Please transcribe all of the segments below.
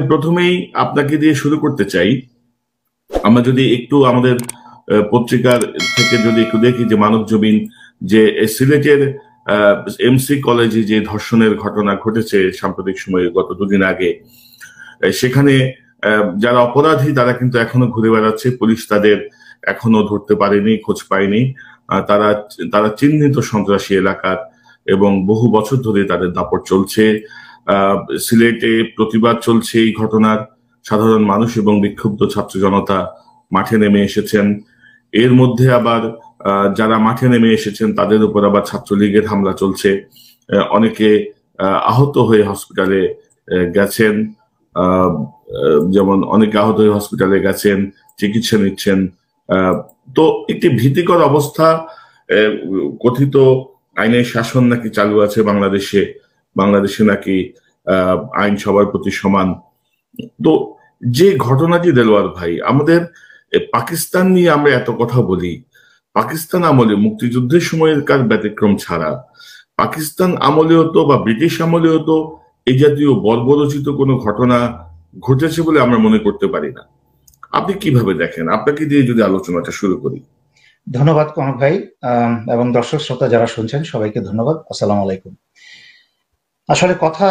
প্রথমেই আপনাকে দিয়ে শুরু করতে চাই। আমরা যদি একটু আমাদের পত্রিকার থেকে যদি একটু দেখি যে মানব জমিন যে সিলেটের এমসি কলেজে যে ধর্ষণের ঘটনা ঘটেছে সাম্প্রতিক সময়ে গত দুদিন আগে, সেখানে যারা অপরাধী তারা কিন্তু এখনো ঘুরে বেড়াচ্ছে, পুলিশ তাদের এখনো ধরতে পারেনি, খোঁজ পায়নি। তারা তারা চিহ্নিত সন্ত্রাসী এলাকার এবং বহু বছর ধরে তাদের দাপট চলছে। সিলেটে প্রতিবাদ চলছে এই ঘটনার, সাধারণ মানুষ এবং বিক্ষুব্ধ ছাত্র জনতা মাঠে নেমে এসেছেন। এর মধ্যে আবার যারা মাঠে নেমে এসেছেন তাদের উপর আবার ছাত্রলীগের হামলা চলছে। অনেকে আহত হয়ে হসপিটালে গেছেন, যেমন অনেকে আহত হয়ে হসপিটালে গেছেন, চিকিৎসা নিচ্ছেন। তো একটি ভীতিকর অবস্থা। কথিত আইনের শাসন নাকি চালু আছে বাংলাদেশে, বাংলাদেশে নাকি আইন সবার প্রতি সমান। তো যে ঘটনাটি দেলোয়ার ভাই, আমাদের পাকিস্তান নিয়ে আমরা এত কথা বলি, পাকিস্তান আমলে মুক্তিযুদ্ধের সময়কার ব্যতিক্রম ছাড়া পাকিস্তান আমলেও তো বা ব্রিটিশ আমলেও তো এই জাতীয় বর্বরচিত কোনো ঘটনা ঘটেছে বলে আমরা মনে করতে পারি না। আপনি কিভাবে দেখেন? আপনাকে দিয়ে যদি আলোচনাটা শুরু করি। ধন্যবাদ কনক ভাই, এবং দর্শক শ্রোতা যারা শুনছেন সবাইকে ধন্যবাদ। আসসালামু আলাইকুম। আসলে কথা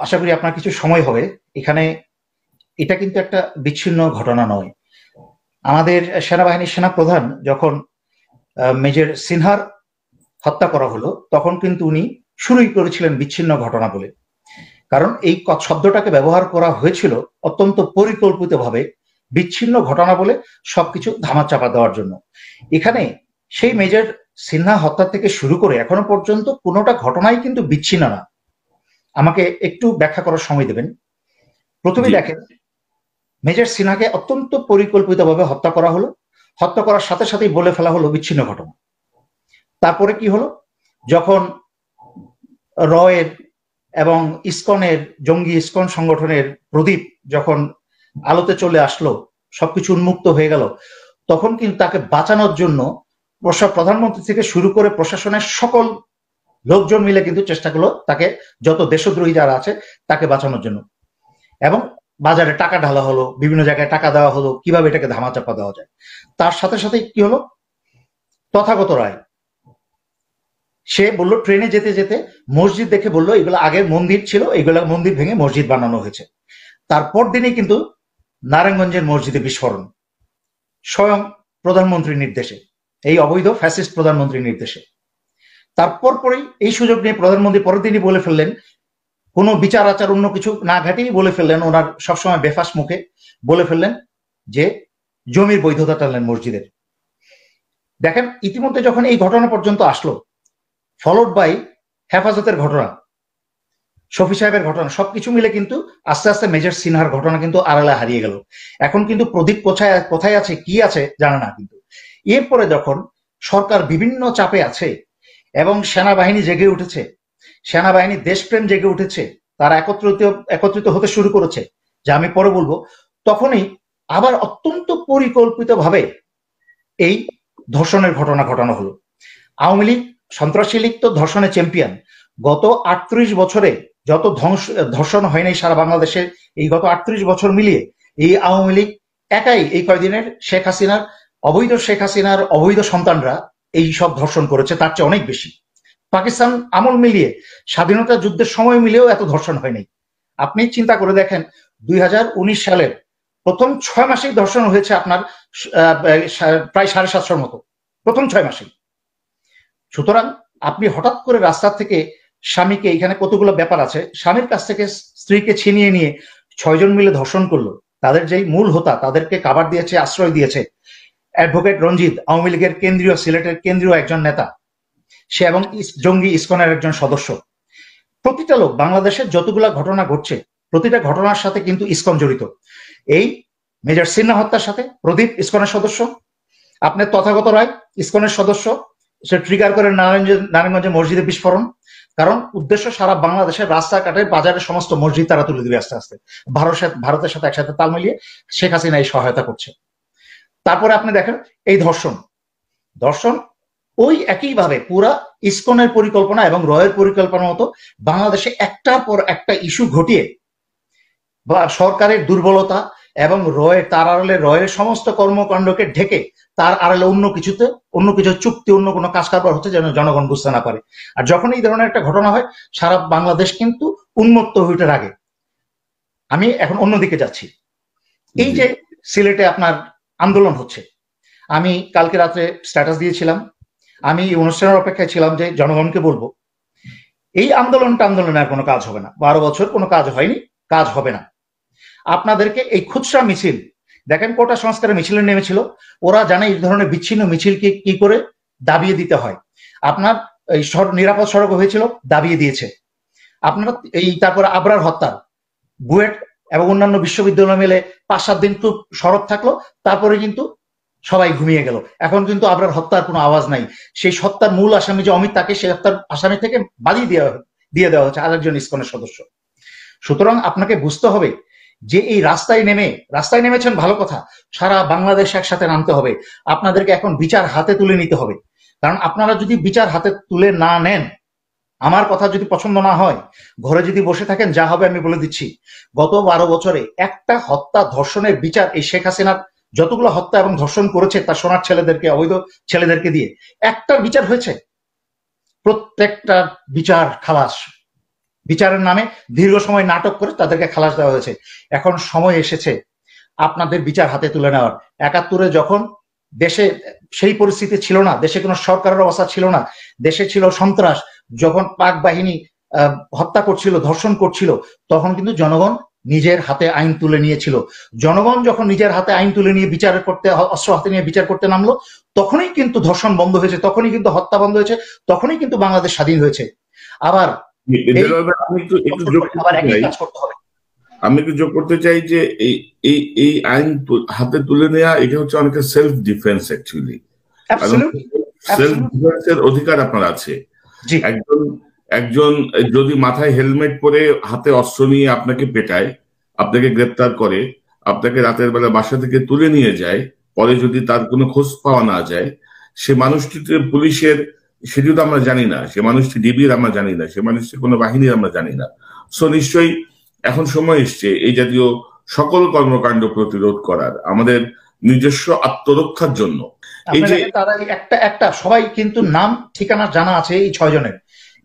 আশা করি আপনার কিছু সময় হবে। এখানে এটা কিন্তু একটা বিচ্ছিন্ন ঘটনা নয়। আমাদের সেনাবাহিনীর সেনাপ্রধান যখন মেজর সিনহার হত্যা করা হলো তখন কিন্তু উনি শুরুই করেছিলেন বিচ্ছিন্ন ঘটনা বলে, কারণ এই শব্দটাকে ব্যবহার করা হয়েছিল অত্যন্ত পরিকল্পিতভাবে বিচ্ছিন্ন ঘটনা বলে সবকিছু ধামাচাপা দেওয়ার জন্য। এখানে সেই মেজর সিনহা হত্যা থেকে শুরু করে এখনো পর্যন্ত কোনোটা ঘটনাই কিন্তু বিচ্ছিন্ন না। আমাকে একটু ব্যাখ্যা করার সময় দেবেন। প্রথমে দেখেন, মেজর সিনহাকে অত্যন্ত পরিকল্পিতভাবে হত্যা করা হলো, হত্যা করার সাথে সাথেই বলে ফেলা হলো বিচ্ছিন্ন ঘটনা। তারপরে কি হলো, যখন রয়ের এবং ইসকনের জঙ্গি ইসকন সংগঠনের প্রদীপ যখন আলোতে চলে আসলো, সবকিছু উন্মুক্ত হয়ে গেল, তখন কিন্তু তাকে বাঁচানোর জন্য প্রধানমন্ত্রী থেকে শুরু করে প্রশাসনের সকল লোকজন মিলে কিন্তু চেষ্টা করলো তাকে, যত দেশদ্রোহী যারা আছে তাকে বাঁচানোর জন্য। এবং বাজারে টাকা ঢালা হলো, বিভিন্ন জায়গায় টাকা দেওয়া হলো কিভাবে এটাকে ধামাচাপা দেওয়া যায়। তার সাথে সাথে কি হলো, তথাগত রায় সে বলল ট্রেনে যেতে যেতে মসজিদ দেখে বলল এগুলো আগের মন্দির ছিল, এগুলো মন্দির ভেঙে মসজিদ বানানো হয়েছে। তারপর দিনই কিন্তু নারায়ণগঞ্জের মসজিদে বিস্ফোরণ, স্বয়ং প্রধানমন্ত্রীর নির্দেশে, এই অবৈধ ফ্যাসিস্ট প্রধানমন্ত্রীর নির্দেশে। তারপর পরেই এই সুযোগ নিয়ে প্রধানমন্ত্রী পরের দিনই বলে ফেললেন, কোনো বিচার আচার অন্য কিছু না ঘাটিয়ে বলে ফেললেন, ওনার সবসময় বেফাস মুখে বলে ফেললেন যে জমির বৈধতা টানলেন মসজিদের। দেখেন, ইতিমধ্যে যখন এই ঘটনা পর্যন্ত আসলো, ফলোড বাই হেফাজতের ঘটনা, শফি সাহেবের ঘটনা, সবকিছু মিলে কিন্তু আস্তে আস্তে মেজর সিনহার ঘটনা কিন্তু আড়ালে হারিয়ে গেল। এখন কিন্তু প্রদীপ কোথায় আছে কি আছে জানে না। কিন্তু এরপরে যখন সরকার বিভিন্ন চাপে আছে এবং সেনাবাহিনী জেগে উঠেছে, সেনাবাহিনী দেশপ্রেম জেগে উঠেছে, তারা একত্রিত হতে শুরু করেছে, যা আমি পরে বলবো, তখনই আবার অত্যন্ত পরিকল্পিতভাবে এই ধর্ষণের ঘটনা ঘটানো হলো। আওয়ামী লীগ, সন্ত্রাসী লীগ তো ধর্ষণের চ্যাম্পিয়ন। গত 38 বছরে যত ধর্ষণ হয়নি সারা বাংলাদেশে, এই গত 38 বছর মিলিয়ে এই আওয়ামী লীগ একাই এই কয়দিনের শেখ হাসিনার অবৈধ সন্তানরা এই সব ধর্ষণ করেছে, তার চেয়ে অনেক বেশি। পাকিস্তান আমল মিলিয়ে, স্বাধীনতা যুদ্ধের সময় মিলিয়েও এত ধর্ষণ হয়নি। আপনি চিন্তা করে দেখেন, 2019 সালের প্রথম 6 মাসেই ধর্ষণ হয়েছে আপনার প্রায় 750 মতো, প্রথম 6 মাসেই। সুতরাং আপনি হঠাৎ করে রাস্তা থেকে স্বামীকে, এখানে কতগুলো ব্যাপার আছে, স্বামীর কাছ থেকে স্ত্রীকে ছিনিয়ে নিয়ে 6 জন মিলে ধর্ষণ করলো। তাদের যেই মূল হোতা, তাদেরকে কাভার দিয়েছে, আশ্রয় দিয়েছে অ্যাডভোকেট রঞ্জিত, আওয়ামী লীগের সিলেটের কেন্দ্রীয় একজন নেতা, সে এবং জঙ্গি ইসকনের একজন সদস্য। প্রতিটা লোক, বাংলাদেশের যতগুলা ঘটনা ঘটছে প্রতিটা ঘটনার সাথে কিন্তু ইসকন জড়িত। এই মেজর সিনহা হত্যার সাথে প্রদীপ ইসকনের সদস্য, আপনার তথাগত রায় ইসকনের সদস্য, সে ট্রিগার করে নারায়ণগঞ্জের মসজিদে বিস্ফোরণ, কারণ উদ্দেশ্য সারা বাংলাদেশের রাস্তাঘাটের বাজারের সমস্ত মসজিদ তারা তুলে দিবে আস্তে আস্তে, ভারতের সাথে একসাথে তাল মিলিয়ে শেখ হাসিনা এই সহায়তা করছে। তারপরে আপনি দেখেন এই ধর্ষণ ওই একইভাবে পুরা ইসকনের পরিকল্পনা এবং রয়ের পরিকল্পনা মতো বাংলাদেশে একটার পর একটা ইস্যু ঘটিয়ে বা সরকারের দুর্বলতা এবং তার আড়ালে রয়ের সমস্ত কর্মকাণ্ডকে ঢেকে তার আড়ালে অন্য কিছু চুক্তি, অন্য কোনো কাজ কারবার হচ্ছে যেন জনগণ বুঝতে না পারে। আর যখন এই ধরনের একটা ঘটনা হয়, সারা বাংলাদেশ কিন্তু উন্মত্ত হয়ে ওঠার আগে। আমি এখন অন্যদিকে যাচ্ছি। এই যে সিলেটে আপনার আন্দোলন হচ্ছে, আমি কালকে রাত্রে স্ট্যাটাস দিয়েছিলাম, আমি অনুষ্ঠানের অপেক্ষায় ছিলাম যে জনগণকে বলবো এই আন্দোলনের আর কোনো কাজ হবে না। 12 বছর কোনো কাজ হয়নি, কাজ হবে না। আপনাদেরকে এই খুচরা মিছিল দেখেন, কোটা সংস্কারের মিছিলে নেমেছিল, ওরা জানে এই ধরনের বিচ্ছিন্ন মিছিলকে কি করে দাবিয়ে দিতে হয়। আপনার এই নিরাপদ সড়ক হয়েছিল, দাবিয়ে দিয়েছে। আপনারা এই তারপরে আবরার হত্যা, বুয়েট এবং অন্যান্য বিশ্ববিদ্যালয় মিলে 5-7 দিন খুব সরব থাকলো, তারপরে কিন্তু সবাই ঘুমিয়ে গেল। এখন কিন্তু আবরার হত্যার কোনো আওয়াজ নাই। সেই হত্যার মূল আসামি যে অমিত, তাকে সেই হত্যার আসামি থেকে বাদিয়ে দিয়ে দেওয়া হচ্ছে আরেকজন ইসকনের সদস্য। সুতরাং আপনাকে বুঝতে হবে যে এই রাস্তায় নেমেছেন, ভালো কথা, সারা বাংলাদেশ একসাথে নামতে হবে। আপনাদেরকে এখন বিচার হাতে তুলে নিতে হবে। কারণ আপনারা যদি বিচার হাতে তুলে না নেন, আমার কথা যদি পছন্দ না হয়, ঘরে যদি বসে থাকেন, যা হবে আমি বলে দিচ্ছি। গত 12 বছরে একটা হত্যা ধর্ষণের বিচার, এই শেখ হাসিনার যতগুলো হত্যা এবং ধর্ষণ করেছে তার সোনার ছেলেদেরকে, অবৈধ ছেলেদেরকে দিয়ে, একটার বিচার হয়েছে? প্রত্যেকটা বিচার খালাস। বিচারের নামে দীর্ঘ সময় নাটক করে তাদেরকে খালাস দেওয়া হয়েছে। এখন সময় এসেছে আপনাদের বিচার হাতে তুলে নেওয়ার। 71-এ যখন দেশে সেই পরিস্থিতি ছিল না, দেশে কোনো সরকারের অবস্থা ছিল না, দেশে ছিল সন্ত্রাস, যখন পাক বাহিনী হত্যা করছিল, ধর্ষণ করছিল, তখন কিন্তু জনগণ নিজের হাতে আইন তুলে নিয়েছিল। জনগণ যখন নিজের হাতে আইন তুলে নিয়ে অস্ত্র হাতে নিয়ে বিচার করতে নামলো, তখনই কিন্তু ধর্ষণ বন্ধ হয়েছে, তখনই কিন্তু হত্যা বন্ধ হয়েছে, তখনই কিন্তু বাংলাদেশ স্বাধীন হয়েছে। আবার আমি একটু যোগ করতে চাই যে এই আইন হাতে তুলে নেওয়া, এটা হচ্ছে অনেকটা সেলফ ডিফেন্স। অ্যাকচুয়ালি সেলফ ডিফেন্সের অধিকার আপনার আছে। একজন যদি মাথায় হেলমেট পরে হাতে অস্ত্র নিয়ে আপনাকে পেটায়, আপনাকে গ্রেপ্তার করে, আপনাকে রাতের বেলা বাসা থেকে তুলে নিয়ে যায়, পরে যদি তার কোনো খোঁজ পাওয়া না যায়, সে মানুষটি পুলিশের, সেটিও তো আমরা জানি না, সে মানুষটি ডিবির আমরা জানি না, সে মানুষটি কোনো বাহিনীর আমরা জানি না। সো নিশ্চয়ই এখন সময় এসছে এই জাতীয় সকল কর্মকাণ্ড প্রতিরোধ করার, আমাদের নিজস্ব আত্মরক্ষার জন্য। এই যে তারা একটা সবাই কিন্তু নাম ঠিকানা জানা আছে, এই 6 জনের,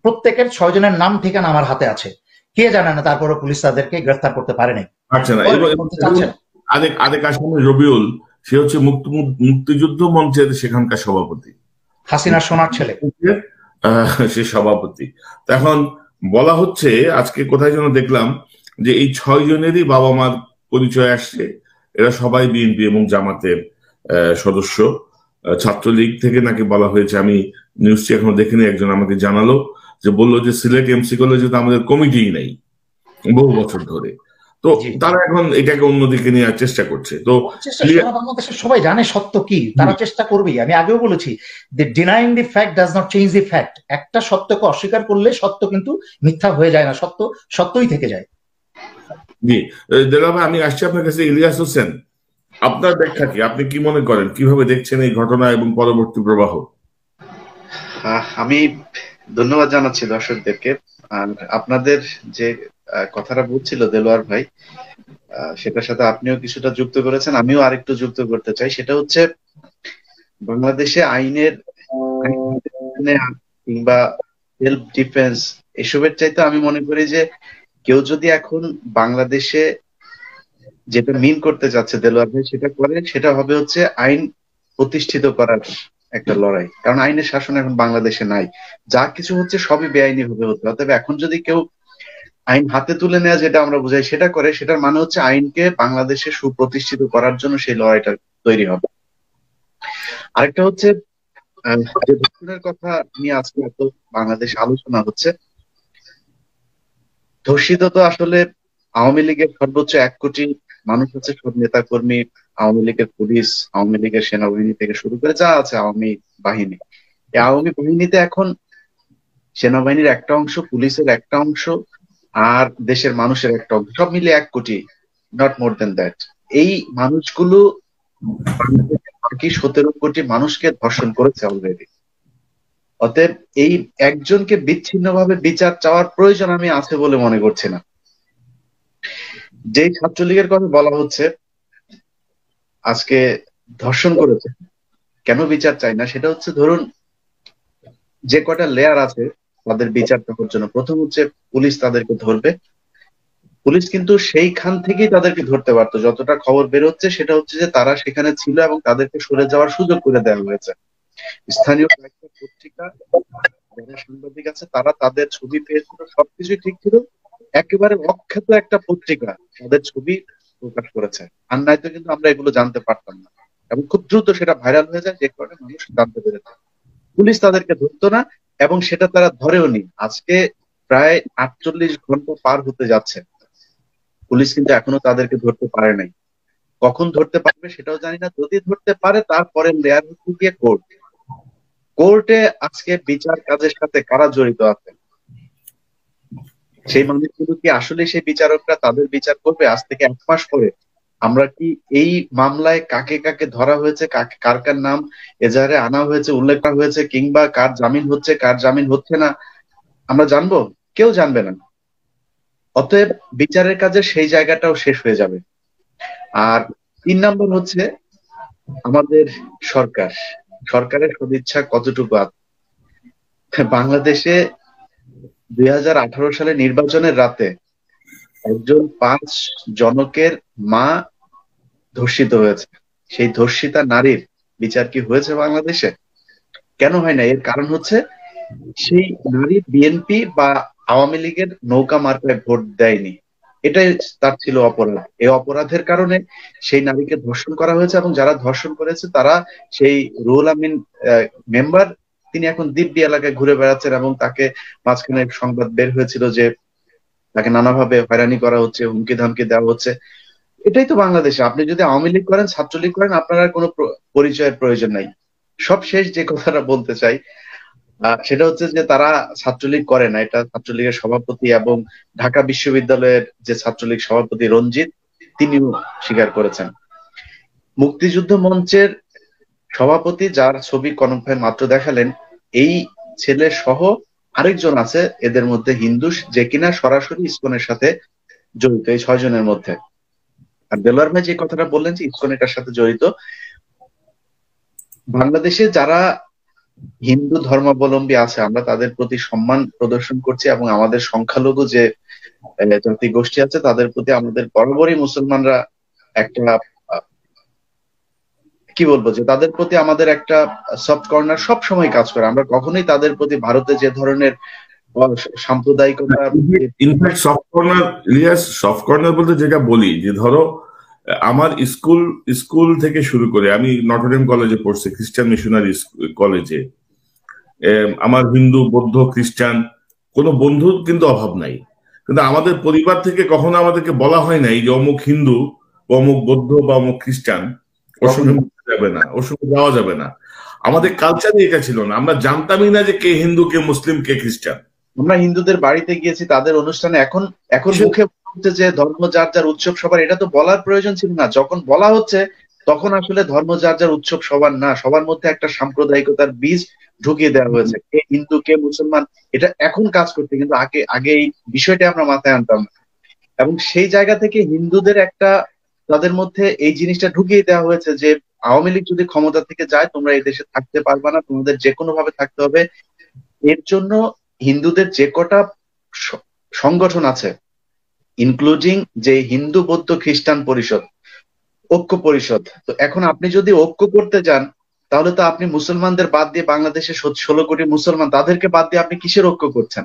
প্রত্যেকের 6 জনের নাম ঠিকানা আমার হাতে আছে। কে জানে না তারপরে পুলিশ তাদেরকে গ্রেফতার করতে পারে নাই। আচ্ছা না, আরেক আসামি রবিউল, সে হচ্ছে মুক্তিযুদ্ধ মঞ্চের সেখানকার সভাপতি, হাসিনার সোনার ছেলে, সে সভাপতি। এখন বলা হচ্ছে, আজকে কোথায় যেন দেখলাম যে এই 6 জনেরই বাবা মার পরিচয় আসছে, এরা সবাই বিএনপি এবং জামাতের সদস্য। ছাত্রলীগ থেকে নাকি বলা হয়েছে, আমি নিউজটি এখনো দেখিনি, একজন আমাকে জানালো, যে বললো যে সিলেট এমসি কলেজে তো আমাদের কমিটিই নেই বহু বছর ধরে। তো তারা এখন এটাকে অন্যদিকে নেওয়ার চেষ্টা করছে। তো বাংলাদেশের সবাই জানে সত্য কি, তারা চেষ্টা করবেই। আমি আগেও বলেছি, denying the fact does not change the fact. একটা সত্যকে অস্বীকার করলে সত্য কিন্তু মিথ্যা হয়ে যায় না, সত্য সত্যই থেকে যায়। জি দেলা ভাই, আমি আসছি আপনার কাছে। ইলিয়াস হোসেন, আপনার ব্যাখ্যা কি? আপনি কি মনে করেন, কিভাবে দেখছেন এই ঘটনা এবং পরবর্তী প্রবাহ? আমি ধন্যবাদ জানাচ্ছি দর্শকদেরকে। আর আপনাদের যে কথাটা বলছিল দেলোয়ার ভাই, সেটার সাথে আপনিও কিছুটা যুক্ত করেছেন, আমিও আরেকটু যুক্ত করতে চাই। সেটা হচ্ছে বাংলাদেশে আইনের কিংবা সেলফ ডিফেন্স এসবের চাইতে আমি মনে করি যে কেউ যদি এখন বাংলাদেশে যেটা মিন করতে যাচ্ছে দেলোয়ার ভাই, সেটা করে, সেটা হবে হচ্ছে আইন প্রতিষ্ঠিত করার একটা লড়াই। কারণ আইনের শাসন এখন বাংলাদেশে নাই, যা কিছু হচ্ছে সবই বেআইনি ভাবে হচ্ছে। অতএব এখন যদি কেউ আইন হাতে তুলে নেওয়া, যেটা আমরা বুঝাই, সেটা করে, সেটার মানে হচ্ছে আইনকে বাংলাদেশে সুপ্রতিষ্ঠিত করার জন্য সেই লড়াইটা তৈরি হবে। আরেকটা হচ্ছে যে ধর্ষণের কথা নিয়ে আজকে এত বাংলাদেশ আলোচনা হচ্ছে, ধর্ষিত তো আসলে আওয়ামী লীগের সর্বোচ্চ 1 কোটি মানুষ হচ্ছে, সব নেতা কর্মী, আওয়ামী লীগের পুলিশ, আওয়ামী লীগের সেনাবাহিনী থেকে শুরু করে যা আছে আওয়ামী বাহিনী। এই আওয়ামী বাহিনীতে এখন সেনাবাহিনীর একটা অংশ, পুলিশের একটা অংশ, আর দেশের মানুষের একটা অংশ, সব মিলে 1 কোটি, নট মোর দেন দ্যাট। এই মানুষগুলো বাকি 17 কোটি মানুষকে ধর্ষণ করেছে অলরেডি। অতএব এই একজনকে বিচ্ছিন্নভাবে বিচার চাওয়ার প্রয়োজন আমি আছে বলে মনে করছি না। যেই ছাত্রলীগের কথা বলা হচ্ছে আজকে ধর্ষণ করেছে, কেন বিচার চাই না, সেটা হচ্ছে ধরুন যে কটা লেয়ার আছে তাদের বিচার করার জন্য, প্রথম হচ্ছে পুলিশ তাদেরকে ধরবে। পুলিশ কিন্তু সেইখান থেকেই তাদেরকে ধরতে পারতো, যতটা খবর বের হচ্ছে সেটা হচ্ছে যে তারা সেখানে ছিল এবং তাদেরকে সরে যাওয়ার সুযোগ করে দেওয়া হয়েছে। স্থানীয় কয়েকটা পত্রিকা, যারা সাংবাদিক আছে তারা তাদের ছবি পেয়েছিল, সবকিছুই ঠিক ছিল, একেবারে অখ্যাত একটা পত্রিকা তাদের ছবি প্রকাশ করেছে। আর নয়তো কিন্তু আমরা এগুলো জানতে পারতাম না, এবং খুব দ্রুত সেটা ভাইরাল হয়ে যায়, যে কারণে মানুষ জানতে পেরেছে। পুলিশ তাদেরকে ধরতো না, এবং সেটা তারা ধরেও নি। আজকে প্রায় 48 ঘন্টা পার হতে যাচ্ছে, পুলিশ কিন্তু এখনো তাদেরকে ধরতে পারে নাই। কখন ধরতে পারবে সেটাও জানি না, যদি ধরতে পারে তারপরে লেয়ার হচ্ছে গিয়ে কোর্ট। কোর্টে আজকে বিচার কাজের সাথে কারা জড়িত আছে, সেই মানুষগুলো কি আসলে সেই বিচারকরা তাদের বিচার করবে আজ থেকে 1 মাস পরে? আমরা কি এই মামলায় কাকে কাকে ধরা হয়েছে, কার কার নাম এজাহারে আনা হয়েছে, উল্লেখ করা হয়েছে, কিংবা কার জামিন হচ্ছে কার জামিন হচ্ছে না, আমরা জানবো? কেউ জানবে না। অতএব বিচারের কাজে সেই জায়গাটাও শেষ হয়ে যাবে। আর 3 নম্বর হচ্ছে আমাদের সরকার, সরকারের সদিচ্ছা কতটুকু আছে। বাংলাদেশে 2018 সালে নির্বাচনের রাতে একজন 5 জনকের মা ধর্ষিত হয়েছে। সেই ধর্ষিতা নারীর বিচার কি হয়েছে বাংলাদেশে? কেন হয় না? এর কারণ হচ্ছে সেই নারী বিএনপি বা আওয়ামী লীগের নৌকা মার্কায় ভোট দেয়নি, এটাই তার ছিল অপরাধ। এই অপরাধের কারণে সেই নারীকে ধর্ষণ করা হয়েছে, এবং যারা ধর্ষণ করেছে তারা সেই রুহুল আমিন মেম্বার, তিনি এখন দিব্যি এলাকায় ঘুরে বেড়াচ্ছেন, এবং তাকে মাঝখানে সংবাদ বের হয়েছিল যে তাকে নানাভাবে হয়রানি করা হচ্ছে, হুমকি ধামকি দেওয়া হচ্ছে। এটাই তো বাংলাদেশে। আপনি যদি আওয়ামী লীগ করেন, ছাত্রলীগ করেন, আপনার আর কোনো পরিচয়ের প্রয়োজন নাই। সব শেষ যে কথাটা বলতে চাই সেটা হচ্ছে যে তারা ছাত্রলীগ করে না, এটা ছাত্রলীগের সভাপতি এবং ঢাকা বিশ্ববিদ্যালয়ের যে ছাত্রলীগ সভাপতি রঞ্জিত, তিনিও স্বীকার করেছেন। মুক্তিযুদ্ধ মঞ্চের সভাপতি, যার ছবি কনক ভাই মাত্র দেখালেন, এই ছেলে সহ আরেকজন আছে এদের মধ্যে হিন্দু, যে কিনা সরাসরি ইসকনের সাথে জড়িত, এই 6 জনের মধ্যে। আর দেলোয়ার ভাই যে কথাটা বললেন যে ইসকন এটার সাথে জড়িত, বাংলাদেশে যারা হিন্দু ধর্মাবলম্বী আছে আমরা তাদের প্রতি সম্মান প্রদর্শন করছি, এবং আমাদের সংখ্যালঘু যে জাতি গোষ্ঠী আছে তাদের প্রতি আমাদের বরাবরই মুসলমানরা একটা কি বলবো, যে তাদের প্রতি আমাদের একটা সফট কর্নার সব সময় কাজ করে। আমরা কখনোই তাদের প্রতি ভারতে যে ধরনের সাম্প্রদায়িকতা, in fact soft corner, Ilias, soft corner বলতে যেটা বলি যে ধরো আমার স্কুল থেকে শুরু করে, আমি নটরডেম কলেজে পড়ছি, খ্রিস্টান মিশনারি কলেজে। আমার হিন্দু, বৌদ্ধ, খ্রিস্টান কোনো বন্ধুর কিন্তু অভাব নাই, কিন্তু আমাদের পরিবার থেকে কখনো আমাদেরকে বলা হয় নাই যে অমুক হিন্দু, অমুক বৌদ্ধ বা অমুক খ্রিস্টান, ওর সঙ্গে মিশতে যাবে না, ওর সঙ্গে যাওয়া যাবে না। আমাদের কালচারে এটা ছিল না, আমরা জানতামই না যে কে হিন্দু, কে মুসলিম, কে খ্রিস্টান। আমরা হিন্দুদের বাড়িতে গিয়েছি তাদের অনুষ্ঠানে, এখন এখন মুখে বলছে যে ধর্ম যার যার উৎসব সবার, এটা তো বলার প্রয়োজন ছিল না। যখন বলা হচ্ছে তখন আসলে ধর্ম যার যার উৎসব সবার না, সবার মধ্যে একটা সাম্প্রদায়িকতার বীজ ঢুকিয়ে দেওয়া হয়েছে, কে হিন্দু কে মুসলমান এটা এখন কাজ করতে, কিন্তু আগে আগে এই বিষয়টা আমরা মাথায় আনতাম না। এবং সেই জায়গা থেকে হিন্দুদের একটা, তাদের মধ্যে এই জিনিসটা ঢুকিয়ে দেওয়া হয়েছে যে আওয়ামী লীগ যদি ক্ষমতা থেকে যায় তোমরা এই দেশে থাকতে পারবে না, তোমাদের যে কোনো ভাবে থাকতে হবে। এর জন্য হিন্দুদের যে কটা সংগঠন আছে, ইনক্লুডিং যে হিন্দু বৌদ্ধ খ্রিস্টান পরিষদ, ঐক্য পরিষদ, তো এখন আপনি যদি ঐক্য করতে যান তাহলে তো আপনি মুসলমানদের বাদ দিয়ে, বাংলাদেশে 16 কোটি মুসলমান, তাদেরকে বাদ দিয়ে আপনি কিসের ঐক্য করছেন?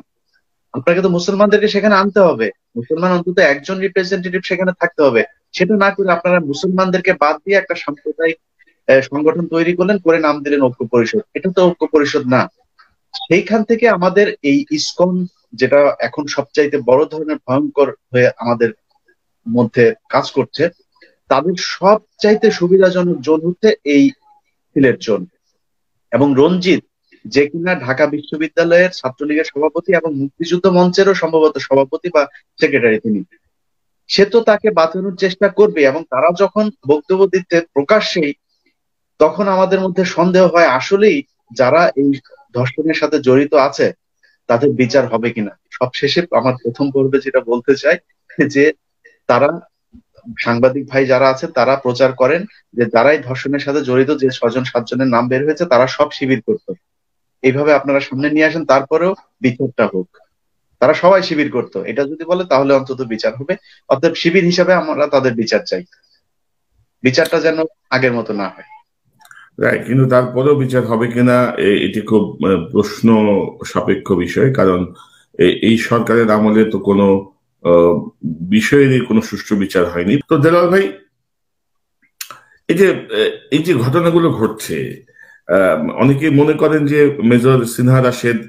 আপনাকে তো মুসলমানদেরকে সেখানে আনতে হবে, মুসলমান অন্তত একজন রিপ্রেজেন্টেটিভ সেখানে থাকতে হবে। সেটা না করে আপনারা মুসলমানদেরকে বাদ দিয়ে একটা সাম্প্রদায়িক সংগঠন তৈরি করলেন, করে নাম দিলেন ঐক্য পরিষদ। এটা তো ঐক্য পরিষদ না। সেইখান থেকে আমাদের এই ইসকন, যেটা এখন সবচাইতে বড় ধরনের ভয়ঙ্কর হয়ে আমাদের মধ্যে কাজ করছে, তাদের সবচাইতে সুবিধাজনক জোন হচ্ছে এই সিলেট জোন। এবং রঞ্জিত, যে কিনা ঢাকা বিশ্ববিদ্যালয়ের ছাত্রলীগের সভাপতি এবং মুক্তিযুদ্ধ মঞ্চেরও সম্ভবত সভাপতি বা সেক্রেটারি তিনি, সে তো তাকে বাঁচানোর চেষ্টা করবে। এবং তারা যখন বক্তব্য দিতে প্রকাশ্যেই, তখন আমাদের মধ্যে সন্দেহ হয় আসলেই যারা এই ধর্ষণের সাথে জড়িত আছে তাদের বিচার হবে কিনা। সবশেষে আমার প্রথম পর্বে যেটা বলতে চাই যে তারা সাংবাদিক ভাই যারা আছে তারা প্রচার করেন যে যারাই ধর্ষণের সাথে জড়িত যে 6-7 জনের নাম বের হয়েছে তারা সব শিবির করতো। এইভাবে আপনারা সামনে নিয়ে আসেন, তারপরেও বিচারটা হোক। তারা সবাই শিবির করতো, এটা যদি বলে তাহলে অন্তত বিচার হবে। অতএব শিবির হিসাবে আমরা তাদের বিচার চাই, বিচারটা যেন আগের মতো না হয়। রাইট, কিন্তু তারপরেও বিচার হবে কিনা এটি খুব প্রশ্ন সাপেক্ষ বিষয়, কারণ এই সরকারের আমলে তো কোনো বিষয়েরই কোনো সুষ্ঠু বিচার হয়নি। তো দেলাওয়ার ভাই, এই যে ঘটনাগুলো ঘটছে, অনেকে মনে করেন যে মেজর সিনহা রাশেদ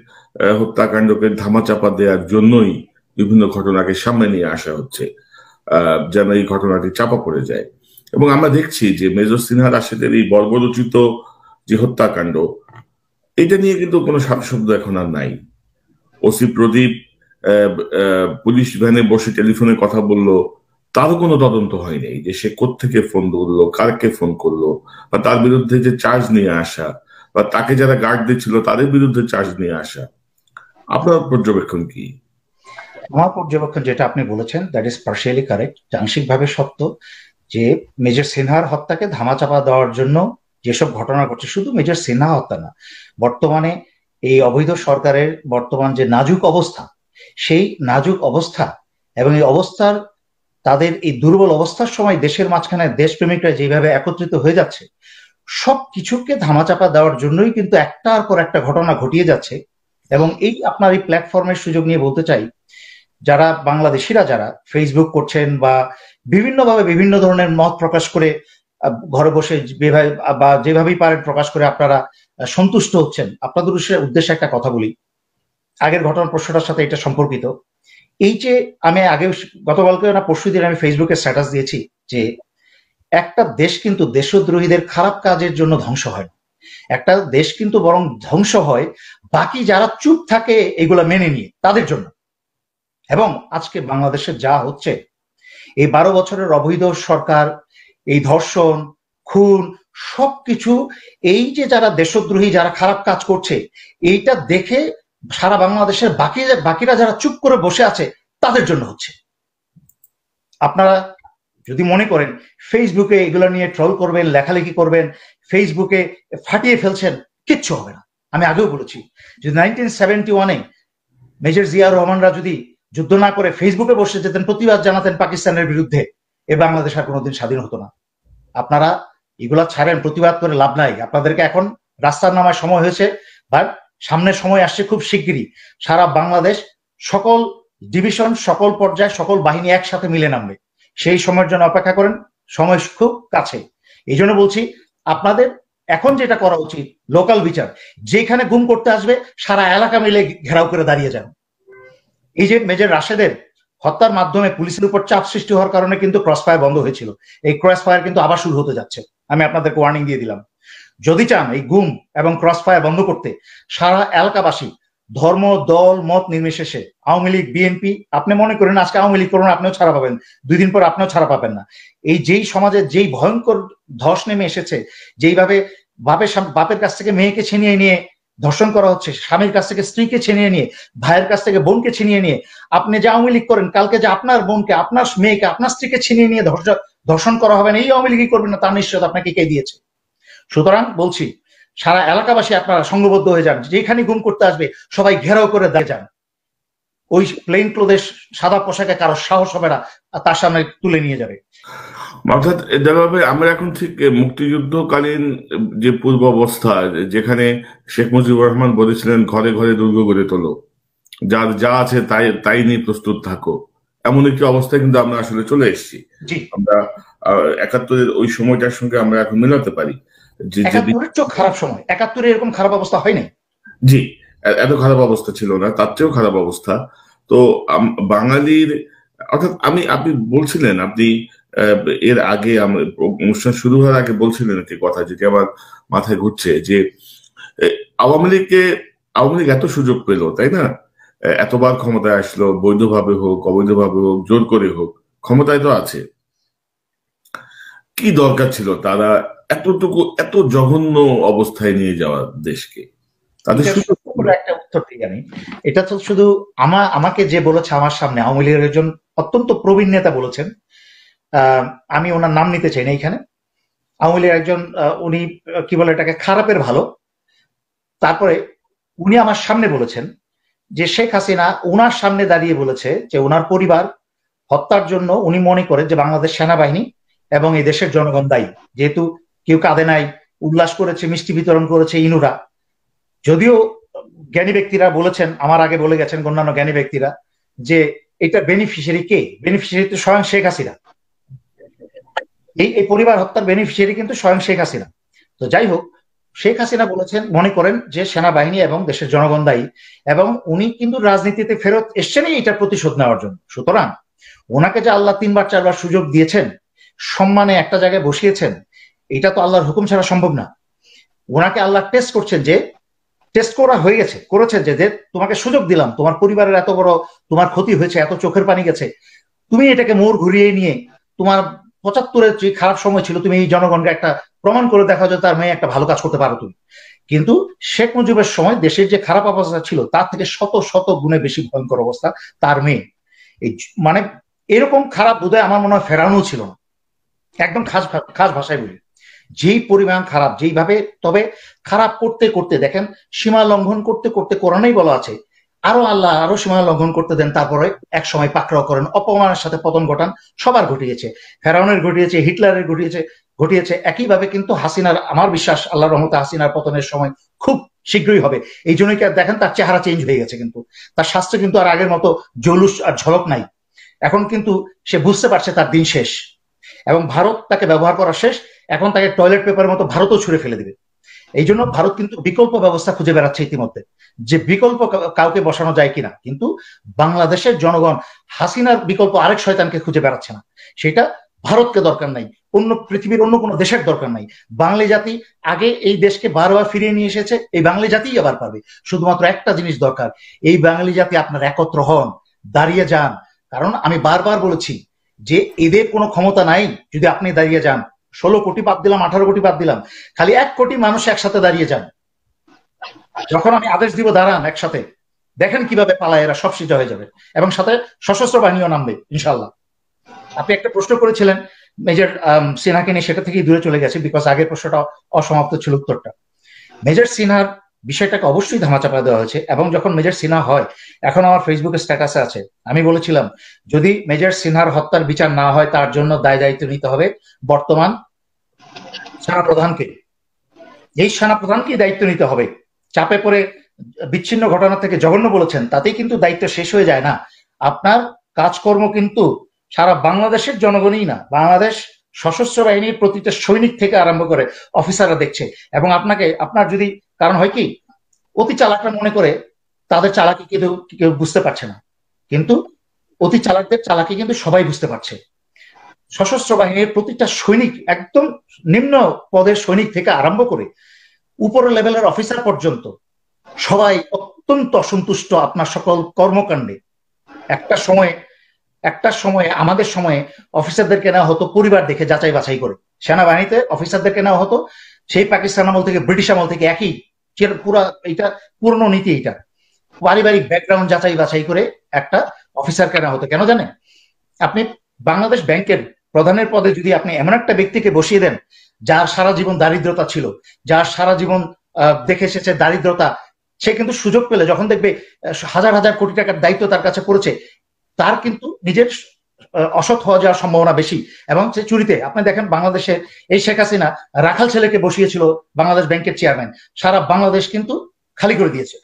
হত্যাকাণ্ডকে ধামাচাপা দেওয়ার জন্যই বিভিন্ন ঘটনাকে সামনে নিয়ে আসা হচ্ছে, যেন এই ঘটনাটি চাপা পড়ে যায়। এবং আমরা দেখছি যে মেজর সিনহা রাশেদের এই বর্বরচিত যে হত্যাকাণ্ড, এটা নিয়ে কিন্তু কোনো সারশব্দ এখন আর নাই। ওসি প্রদীপ পুলিশ ভ্যানে বসে টেলিফোনে কথা বলল, তারও কোনো তদন্ত হয়নি যে সে কোত্থেকে ফোন করলো, কারকে ফোন করলো, বা তার বিরুদ্ধে যে চার্জ নিয়ে আসা, বা তাকে যারা গার্ড দিচ্ছিল তাদের বিরুদ্ধে চার্জ নিয়ে আসা। আপনার পর্যবেক্ষণ কি? আমার পর্যবেক্ষণ যেটা আপনি বলেছেন দ্যাট ইজ পার্শিয়ালি কারেক্ট, আংশিকভাবে সত্য, যে মেজর সিনহার হত্যাকে ধামাচাপা দেওয়ার জন্য যেসব ঘটনা ঘটছে, শুধু মেজর সিনহা হত্যা না, বর্তমানে এই অবৈধ সরকারের বর্তমান যে নাজুক অবস্থা, সেই নাজুক অবস্থা এবং এই অবস্থার তাদের এই দুর্বল অবস্থার সময় দেশের মাঝখানে দেশপ্রেমিকরা যেভাবে একত্রিত হয়ে যাচ্ছে, সব কিছুকে ধামাচাপা দেওয়ার জন্যই কিন্তু একটার পর একটা ঘটনা ঘটিয়ে যাচ্ছে। এবং এই আপনার এই প্ল্যাটফর্মের সুযোগ নিয়ে বলতে চাই, যারা বাংলাদেশিরা যারা ফেসবুক করছেন বা বিভিন্নভাবে বিভিন্ন ধরনের মত প্রকাশ করে ঘরে বসে বা যেভাবেই পারেন প্রকাশ করে আপনারা সন্তুষ্ট হচ্ছেন, আপনাদের উদ্দেশ্যে একটা কথা বলি। আগের ঘটনার প্রশ্নটার সাথে এটা সম্পর্কিত। এই যে আমি আগে গতকালকে না পরশুদিন আমি ফেসবুকে স্ট্যাটাস দিয়েছি যে একটা দেশ কিন্তু দেশদ্রোহীদের খারাপ কাজের জন্য ধ্বংস হয়, একটা দেশ কিন্তু বরং ধ্বংস হয় বাকি যারা চুপ থাকে এগুলা মেনে নিয়ে তাদের জন্য। এবং আজকে বাংলাদেশে যা হচ্ছে, এই 12 বছরের অবৈধ সরকার, এই ধর্ষণ, খুন, সবকিছু, এই যে যারা দেশদ্রোহী যারা খারাপ কাজ করছে, এইটা দেখে সারা বাংলাদেশের বাকিরা যারা চুপ করে বসে আছে তাদের জন্য হচ্ছে। আপনারা যদি মনে করেন ফেসবুকে এগুলো নিয়ে ট্রল করবেন, লেখালেখি করবেন, ফেসবুকে ফাটিয়ে ফেলছেন, কিচ্ছু হবে না। আমি আগেও বলেছি যে 1971-এ মেজর জিয়া রহমানরা যদি যুদ্ধ না করে ফেসবুকে বসে যেতেন, প্রতিবাদ জানাতেন পাকিস্তানের বিরুদ্ধে, এ বাংলাদেশ আর কোনোদিন স্বাধীন হতো না। আপনারা এগুলা ছাড়েন, প্রতিবাদ করে লাভ নাই। আপনাদেরকে এখন রাস্তার নামার সময় হয়েছে, বাট সামনের সময় আসছে খুব শিগগিরই। সারা বাংলাদেশ সকল ডিভিশন, সকল পর্যায়ে, সকল বাহিনী একসাথে মিলে নামবে। সেই সময়ের জন্য অপেক্ষা করেন, সময় খুব কাছে। এই জন্য বলছি আপনাদের এখন যেটা করা উচিত, লোকাল বিচার। যেখানে গুম করতে আসবে সারা এলাকা মিলে ঘেরাও করে দাঁড়িয়ে যান। এই যে মেজর রাশেদের হত্যার মাধ্যমে পুলিশের উপর চাপ সৃষ্টি হওয়ার কারণে কিন্তু ক্রস ফায়ার বন্ধ হয়েছিল, এই ক্রস ফায়ার কিন্তু আবার শুরু হতে যাচ্ছে। আমি আপনাদেরকে ওয়ার্নিং দিয়ে দিলাম। যদি চান এই গুম এবং ক্রস ফায়ার বন্ধ করতে, সারা এলাকাবাসী ধর্ম, দল, মত নির্বিশেষে, আওয়ামী লীগ, বিএনপি, আপনি মনে করেন আজকে আওয়ামী লীগ করুন, আপনিও ছাড়া পাবেন, 2 দিন পর আপনিও ছাড়া পাবেন না। এই যেই সমাজে যেই ভয়ঙ্কর ধস নেমে এসেছে, যেইভাবে বাপের কাছ থেকে মেয়েকে ছিনিয়ে নিয়ে ধর্ষণ করা হচ্ছে, স্বামীর কাছ থেকে স্ত্রীকে ছিনিয়ে নিয়ে, ভাইয়ের কাছ থেকে বোনকে ছিনিয়ে নিয়ে, আপনি যে আওয়ামী লীগ করেন, কালকে যে আপনার বোনকে, আপনার মেয়েকে, আপনার স্ত্রীকে ছিনিয়ে নিয়ে ধর্ষণ করা হবে না, এই আওয়ামী লীগই করবেন না, তার নিশ্চয়তা আপনাকে কে দিয়েছে? সুতরাং বলছি, সারা এলাকাবাসী আপনারা সংঘবদ্ধ হয়ে যান, যেখানে গুম করতে আসবে সবাই ঘেরাও করে দাঁড়িয়ে যান। ওই প্লেন ক্লোথের সাদা পোশাকে কারো সাহস হবে না তার সামনে তুলে নিয়ে যাবে। অর্থাৎ আমরা এখন ঠিক মুক্তিযুদ্ধকালীন যে পূর্ব অবস্থা, যেখানে শেখ মুজিবুর রহমান বলেছিলেন ঘরে ঘরে দুর্গ গড়ে তোলো, যার যা আছে তাই নিয়ে প্রস্তুত থাকো, এমন একটি অবস্থায় কিন্তু আমরা আসলে চলে এসেছি। আমরা 71-এর ওই সময়টার সঙ্গে আমরা এখন মেলাতে পারি। 71-এর চোখ খারাপ সময়, 71-এ এরকম খারাপ অবস্থা হয়নি। জি, এত খারাপ অবস্থা ছিল না, তার চেয়েও খারাপ অবস্থা। তো বাঙালির, অর্থাৎ আপনি বলছিলেন, আপনি এর আগে অনুষ্ঠান শুরু হওয়ার আগে বলছিলেন একটি কথা যেটি আমার মাথায় ঘুরছে, যে আওয়ামী লীগ এত সুযোগ পেল, তাই না? এতবার ক্ষমতায় আসলো, বৈধভাবে হোক অবৈধভাবে হোক, জোর করে হোক, ক্ষমতায় তো আছে। কি দরকার ছিল এত জঘন্য অবস্থায় নিয়ে যাওয়া দেশকে? তাদের সুযোগ একটা উত্তর দিই আমি। এটা তো শুধু আমাকে যে বলেছে আমার সামনে, আওয়ামী লীগের একজন অত্যন্ত প্রবীণ নেতা বলেছেন, আমি ওনার নাম নিতে চাই না এখানে। আওয়ামী লীগের একজন উনি কি বলে এটাকে, খারাপের ভালো। তারপরে উনি আমার সামনে বলেছেন যে শেখ হাসিনা ওনার সামনে দাঁড়িয়ে বলেছে যে ওনার পরিবার হত্যার জন্য উনি মনে করেন যে বাংলাদেশ সেনাবাহিনী এবং এই দেশের জনগণ দায়ী, যেহেতু কেউ কাঁদে নাই, উল্লাস করেছে, মিষ্টি বিতরণ করেছে ইনুরা। যদিও জ্ঞানী ব্যক্তিরা বলেছেন, আমার আগে বলে গেছেন অন্যান্য জ্ঞানী ব্যক্তিরা, যে এটা বেনিফিশিয়ারি কে? বেনিফিশিয়ারি তো স্বয়ং শেখ হাসিনা। এই পরিবার হত্যার বেনিফিশিয়ারি কিন্তু স্বয়ং শেখ হাসিনা। তো যাই হোক, শেখ হাসিনা বলেছেন, মনে করেন যে সেনাবাহিনী এবং দেশের জনগণ দায়ী, এবং উনি কিন্তু রাজনীতিতে ফেরত এসছেনই এটার প্রতিশোধ নেওয়ার জন্য। সুতরাং ওনাকে যে আল্লাহ 3-4বার সুযোগ দিয়েছেন, সম্মানে একটা জায়গায় বসিয়েছেন, এটা তো আল্লাহর হুকুম ছাড়া সম্ভব না। ওনাকে আল্লাহ টেস্ট করছেন, যে টেস্ট করা হয়ে গেছে, করেছেন যে তোমাকে সুযোগ দিলাম, তোমার পরিবারের এত বড় তোমার ক্ষতি হয়েছে, এত চোখের পানি গেছে, তুমি এটাকে মোড় ঘুরিয়ে নিয়ে তোমার 75-এর যে খারাপ সময় ছিল, তুমি এই জনগণকে একটা প্রমাণ করে দেখা যায় তার মেয়ে একটা ভালো কাজ করতে পারো তুমি। কিন্তু শেখ মুজিবের সময় দেশের যে খারাপ অবস্থা ছিল তার থেকে শত শত গুণে বেশি ভয়ঙ্কর অবস্থা তার মেয়ে। এই মানে এরকম খারাপ বোধহয় আমার মনে হয় ফেরানো ছিল না। একদম খাস ভাষায় বলি, যেই পরিমাণ খারাপ, যেইভাবে, তবে খারাপ করতে করতে দেখেন, সীমা লঙ্ঘন করতে করতে কোরআনেই বলা আছে আরো আল্লাহ আরো সীমা লঙ্ঘন করতে দেন, তারপরে এক সময় পাকড়াও করেন, অপমানের সাথে পতন ঘটান। সবার ঘটিয়েছে, ফেরাউনের ঘটিয়েছে, হিটলারের ঘটিয়েছে। একইভাবে কিন্তু হাসিনার, আমার বিশ্বাস আল্লাহর রহমতে হাসিনার পতনের সময় খুব শীঘ্রই হবে। এই জন্যই দেখেন তার চেহারা চেঞ্জ হয়ে গেছে, কিন্তু তার স্বাস্থ্য কিন্তু আর আগের মতো জৌলুস আর ঝলক নাই। এখন কিন্তু সে বুঝতে পারছে তার দিন শেষ, এবং ভারত তাকে ব্যবহার করা শেষ। এখন তাকে টয়লেট পেপারের মতো ভারতও ছুঁড়ে ফেলে দিবে। এই জন্য ভারত কিন্তু বিকল্প ব্যবস্থা খুঁজে বেড়াচ্ছে ইতিমধ্যে, যে বিকল্প কাউকে বসানো যায় কিনা। কিন্তু বাংলাদেশের জনগণ হাসিনার বিকল্প আরেক শয়তানকে খুঁজে বেড়াচ্ছে না। সেটা ভারতকে দরকার নাই, পৃথিবীর অন্য কোনো দেশের দরকার নাই। বাঙালি জাতি আগে এই দেশকে বারবার ফিরিয়ে নিয়ে এসেছে, এই বাঙালি জাতি আবার পারবে। শুধুমাত্র একটা জিনিস দরকার, এই বাঙালি জাতি আপনার একত্র হন, দাঁড়িয়ে যান। কারণ আমি বারবার বলেছি যে এদের কোনো ক্ষমতা নাই যদি আপনি দাঁড়িয়ে যান। 16 কোটি বাদ দিলাম, 18 কোটি বাদ দিলাম, খালি 1 কোটি মানুষ একসাথে দাঁড়িয়ে যান। যখন আমি আদেশ দিব দাঁড়ান একসাথে, দেখেন কিভাবে পালায় এরা, সব সিজা হয়ে যাবে, এবং সাথে সশস্ত্র বাহিনীও নামবে ইনশাল্লাহ। আপনি একটা প্রশ্ন করেছিলেন মেজর সিনহাকে নিয়ে, সেটা থেকেই দূরে চলে গেছে, বিকজ আগের প্রশ্নটা অসমাপ্ত ছিল উত্তরটা। মেজর সিনহার বিষয়টাকে অবশ্যই ধামাচাপা দেওয়া হয়েছে, এবং যখন মেজর সিনহা হয়, এখন আমার ফেসবুকে স্ট্যাটাসে আছে, আমি বলেছিলাম যদি মেজর সিনহার হত্যার বিচার না হয় তার জন্য দায় দায়িত্ব নিতে হবে বর্তমান সেনাপ্রধানকে। এই সেনাপ্রধানকেই দায়িত্ব নিতে হবে। চাপে পড়ে বিচ্ছিন্ন ঘটনা থেকে জঘন্য বলেছেন, তাতেই কিন্তু দায়িত্ব শেষ হয়ে যায় না। আপনার কাজকর্ম কিন্তু সারা বাংলাদেশের জনগণই না, বাংলাদেশ সশস্ত্র বাহিনীর প্রতিটা সৈনিক থেকে আরম্ভ করে অফিসাররা দেখছে। এবং আপনাকে, আপনার যদি কারণ হয় কি, অতি চালাকরা মনে করে তাদের চালাকি কেউ বুঝতে পারছে না, কিন্তু অতি চালাকদের চালাকি কিন্তু সবাই বুঝতে পারছে। সশস্ত্র বাহিনীর প্রতিটা সৈনিক, একদম নিম্ন পদের সৈনিক থেকে আরম্ভ করে উপরের লেভেলের অফিসার পর্যন্ত সবাই অত্যন্ত অসন্তুষ্ট আপনার সকল কর্মকাণ্ডে। একটা সময়ে আমাদের সময়ে অফিসারদেরকে নেওয়া হতো পরিবার দেখে যাচাই বাছাই করে, সেনাবাহিনীতে অফিসারদেরকে নেওয়া হতো সেই পাকিস্তান আমল থেকে, ব্রিটিশ আমল থেকে, একই পুরা, এটা পুরনো নীতি। এটা পারিবারিক ব্যাকগ্রাউন্ড যাচাই বাছাই করে একটা অফিসারকে নেওয়া হতো। কেন জানেন? আপনি বাংলাদেশ ব্যাংকের প্রধানের পদে যদি আপনি এমন একটা ব্যক্তিকে বসিয়ে দেন যার সারা জীবন দারিদ্রতা ছিল, যার সারা জীবন দেখে এসেছে দারিদ্রতা, সে কিন্তু সুযোগ পেলে যখন দেখবে হাজার হাজার কোটি টাকার দায়িত্ব তার কাছে পড়েছে, তার কিন্তু নিজের অসৎ হওয়া যাওয়ার সম্ভাবনা বেশি, এবং সে চুরিতে। আপনি দেখেন বাংলাদেশে এই শেখ হাসিনা রাখাল ছেলেকে বসিয়েছিল বাংলাদেশ ব্যাংকের চেয়ারম্যান, সারা বাংলাদেশ কিন্তু খালি করে দিয়েছে,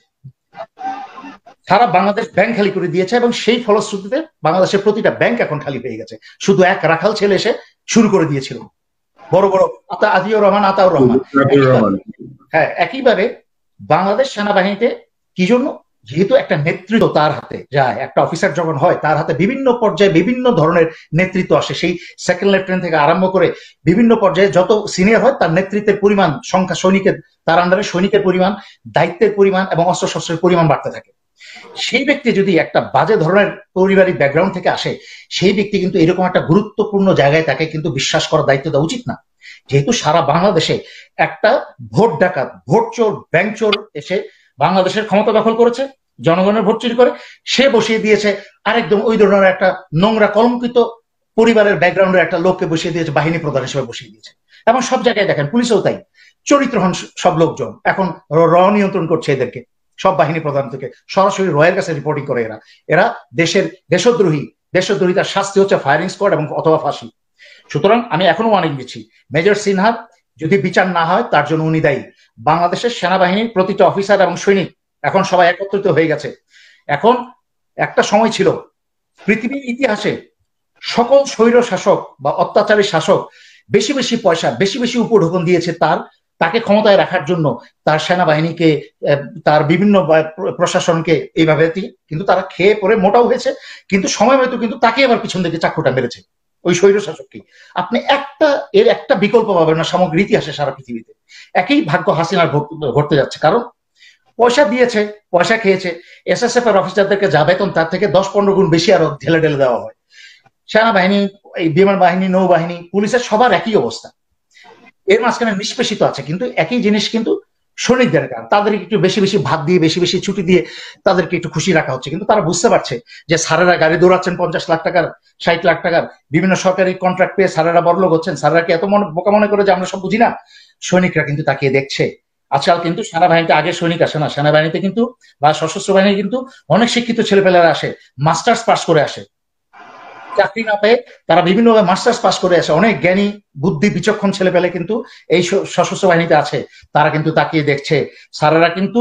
সারা বাংলাদেশ ব্যাংক খালি করে দিয়েছে, এবং সেই ফলশ্রুতিতে বাংলাদেশের প্রতিটা ব্যাংক এখন খালি হয়ে গেছে। শুধু এক রাখাল ছেলে এসে শুরু করে দিয়েছিল, বড় বড় আতিউর রহমান, আতাউর রহমান। হ্যাঁ, একইভাবে বাংলাদেশ সেনাবাহিনীতে কি জন্য, যেহেতু একটা নেতৃত্ব তার হাতে যায়, একটা অফিসার যখন হয় তার হাতে বিভিন্ন পর্যায়ে বিভিন্ন ধরনের নেতৃত্ব আসে, সেই সেকেন্ড লেফটেন্যান্ট থেকে আরম্ভ করে বিভিন্ন পর্যায়ে যত সিনিয়র হয় তার নেতৃত্বের পরিমাণ, সংখ্যা, সৈনিকের, তার আন্ডারে সৈনিকের পরিমাণ, দায়িত্বের পরিমাণ এবং অস্ত্রশস্ত্রের পরিমাণ বাড়তে থাকে। সেই ব্যক্তি যদি একটা বাজে ধরনের পারিবারিক ব্যাকগ্রাউন্ড থেকে আসে, সেই ব্যক্তি কিন্তু এরকম একটা গুরুত্বপূর্ণ জায়গায় তাকে কিন্তু বিশ্বাস করার দায়িত্ব দেওয়া উচিত না। যেহেতু সারা বাংলাদেশে একটা ভোট ডাকাত, ভোট চোর, ব্যাংক চোর এসে বাংলাদেশের ক্ষমতা দখল করেছে, জনগণের ভোট চুরি করে সে বসিয়ে দিয়েছে আরেকদম ওই ধরনের একটা নোংরা কলঙ্কিত পরিবারের ব্যাকগ্রাউন্ডের একটা লোককে বসিয়ে দিয়েছে, বাহিনী প্রধান হিসেবে বসিয়ে দিয়েছে। এবং সব জায়গায় দেখেন, পুলিশেও তাই, চরিত্রহীন সব লোকজন এখন নিয়ন্ত্রণ করছে এদেরকে, সব বাহিনী প্রধান থেকে সরাসরি রয়ের কাছে রিপোর্টিং করে। এরা দেশের দেশদ্রোহিতার শাস্তি হচ্ছে ফায়ারিং স্কোয়াড এবং অথবা ফাঁসি। সুতরাং আমি এখনো ওয়ার্নিং দিচ্ছি, মেজর সিনহার যদি বিচার না হয় তার জন্য উনি দায়ী। বাংলাদেশের সেনাবাহিনীর প্রতিটা অফিসার এবং সৈনিক এখন সবাই একত্রিত হয়ে গেছে। এখন একটা সময় ছিল পৃথিবীর ইতিহাসে সকল স্বৈর শাসক বা অত্যাচারী শাসক বেশি বেশি পয়সা, বেশি বেশি উপঢৌকন দিয়েছে তাকে ক্ষমতায় রাখার জন্য, তার সেনাবাহিনীকে, তার বিভিন্ন প্রশাসনকে এইভাবে, কিন্তু তারা খেয়ে পরে মোটাও হয়েছে, কিন্তু সময় মতো কিন্তু তাকে আবার পিছন থেকে চাকুটা মেরেছে ওই স্বৈর শাসককে। আপনি এর একটা বিকল্প পাবেন না সমগ্র ইতিহাসে সারা পৃথিবীতে। একই ভাগ্য হাসিনার ঘটতে যাচ্ছে, কারণ পয়সা দিয়েছে, পয়সা খেয়েছে। এসএসএফ এর অফিসারদেরকে যা বেতন তার থেকে 10-15 গুণ বেশি আরো ঢেলে ঢেলে দেওয়া হয়। সেনাবাহিনী, এই বিমান বাহিনী, নৌবাহিনী, পুলিশের সবার একই অবস্থা। এর মাঝখানে নিষ্পেষিত আছে, কিন্তু একই জিনিস কিন্তু সৈনিকদের কারণ তাদেরকে একটু বেশি বেশি ভাত দিয়ে, বেশি বেশি ছুটি দিয়ে তাদেরকে একটু খুশি রাখা হচ্ছে। কিন্তু তারা বুঝতে পারছে যে স্যারেরা গাড়ি দৌড়াচ্ছেন 50 লাখ টাকার, 60 লাখ টাকার, বিভিন্ন সরকারি কন্ট্রাক্ট পেয়ে স্যারেরা বড়লোক হচ্ছেন। স্যারেরা কি এত বোকা মনে করে যে আমরা সব বুঝি না? সৈনিকরা কিন্তু তাকিয়ে দেখছে। আজকাল কিন্তু সেনাবাহিনীতে আগে সৈনিক আসে না, সেনাবাহিনীতে কিন্তু বা সশস্ত্র বাহিনী কিন্তু অনেক শিক্ষিত ছেলেপেলেরা আসে, মাস্টার্স পাস করে আসে, চাকরি না পেয়ে তারা বিভিন্নভাবে মাস্টার্স পাস করে আসে। অনেক জ্ঞানী, বুদ্ধি, বিচক্ষণ ছেলেপেলে কিন্তু এই সশস্ত্র বাহিনীতে আছে। তারা কিন্তু তাকিয়ে দেখছে। স্যারেরা কিন্তু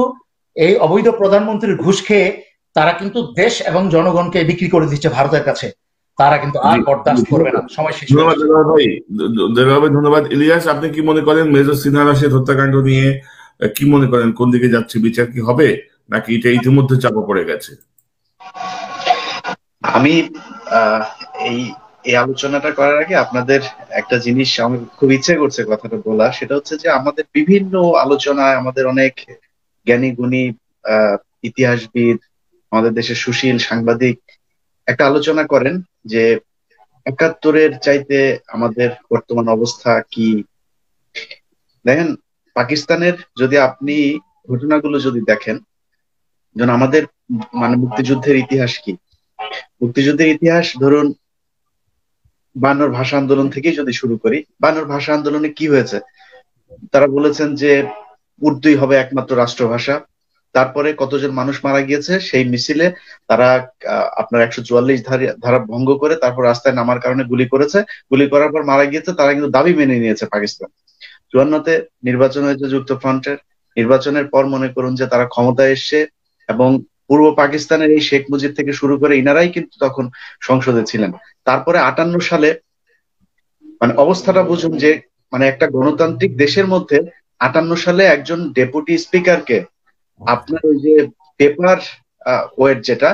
এই অবৈধ প্রধানমন্ত্রীর ঘুষ খেয়ে তারা কিন্তু দেশ এবং জনগণকে বিক্রি করে দিচ্ছে ভারতের কাছে। তারা কিন্তু আর বরদাস্ত করবে না। সময় শেষ। ধন্যবাদ দেলোয়ার ভাই, ধন্যবাদ। ইলিয়াস, আপনি কি মনে করেন মেজর সিনহা রাশেদ হত্যাকাণ্ড নিয়ে কি মনে করেন, কোন দিকে যাচ্ছে? বিচার কি হবে নাকি এটা ইতিমধ্যে চাপা পড়ে গেছে? আমি এই আলোচনাটা করার আগে আপনাদের একটা জিনিস আমার খুব ইচ্ছে করছে কথাটা বলা, সেটা হচ্ছে যে আমাদের বিভিন্ন আলোচনায় আমাদের অনেক জ্ঞানী গুণী ইতিহাসবিদ, আমাদের দেশের সুশীল সাংবাদিক একটা আলোচনা করেন যে ৭১-এর চাইতে আমাদের বর্তমান অবস্থা কি। দেখেন, পাকিস্তানের যদি আপনি ঘটনাগুলো যদি দেখেন, যেন আমাদের মানে মুক্তিযুদ্ধের ইতিহাস কি, মুক্তিযুদ্ধের ইতিহাস ধরুন ৫২ ভাষা আন্দোলন থেকেই যদি শুরু করি। ৫২ ভাষা আন্দোলনে কি হয়েছে? তারা বলেছেন যে উর্দুই হবে একমাত্র রাষ্ট্রভাষা। তারপরে কতজন মানুষ মারা গিয়েছে সেই মিছিলে, তারা আপনার ১৪৪ ধারা ভঙ্গ করে তারপর রাস্তায় নামার কারণে গুলি করেছে। গুলি করার পর মারা গিয়েছে, তারা কিন্তু দাবি মেনে নিয়েছে পাকিস্তান। ৫৪-তে নির্বাচন হয়েছে যুক্তফ্রন্টের। নির্বাচনের পর মনে করুন যে তারা ক্ষমতায় এসছে এবং পূর্ব পাকিস্তানের এই শেখ মুজিব থেকে শুরু করে ইনারাই কিন্তু তখন সংসদে ছিলেন। তারপরে ৫৮ সালে মানে অবস্থাটা বুঝুন যে মানে একটা গণতান্ত্রিক দেশের মধ্যে ৫৮ সালে একজন ডেপুটি স্পিকারকে আপনার ওই যে পেপার ওয়েট যেটা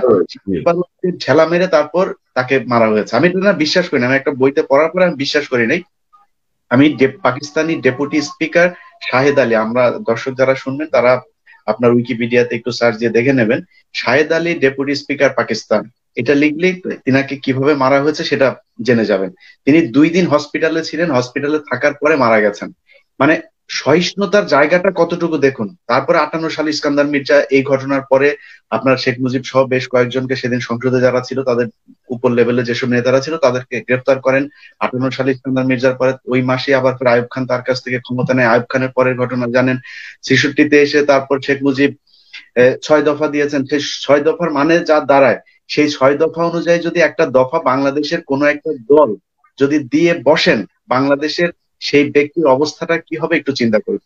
ঝেলা মেরে তারপর তাকে মারা হয়েছে। আমি এটা না বিশ্বাস করি না, আমি একটা বইতে পড়ার পরে আমি বিশ্বাস করি নাই। আমি পাকিস্তানি ডেপুটি স্পিকার শাহেদ আলী, আমরা দর্শক যারা শুনবেন তারা আপনার উইকিপিডিয়াতে একটু সার্চ দিয়ে দেখে নেবেন, শাহেদ আলী ডেপুটি স্পিকার পাকিস্তান, এটা লিখলেই তিনাকে কিভাবে মারা হয়েছে সেটা জেনে যাবেন। তিনি 2 দিন হসপিটালে ছিলেন, হসপিটালে থাকার পরে মারা গেছেন। মানে সহিষ্ণুতার জায়গাটা কতটুকু দেখুন। তারপরে ৫৮ সালে ইস্কান্দার মির্জা, এই ঘটনার পরে আপনার শেখ মুজিব সহ বেশ কয়েকজনকে সেদিন সংসদে যারা ছিল তাদের উপর লেভেলে যেসব নেতারা ছিল তাদেরকে গ্রেফতার করেন। ৫৮ সালে ইস্কান্দার মির্জার পরে ওই মাসে আবার ফের আইয়ুব খান তার কাছ থেকে ক্ষমতা নেয়। আইয়ুব খানের পরের ঘটনা জানেন। ৬৬-তে এসে তারপর শেখ মুজিব ৬ দফা দিয়েছেন। সেই ৬ দফার মানে যা দাঁড়ায়, সেই ৬ দফা অনুযায়ী যদি একটা দফা বাংলাদেশের কোনো একটা দল যদি দিয়ে বসেন, বাংলাদেশের সেই ব্যক্তির অবস্থাটা কি হবে একটু চিন্তা করুন।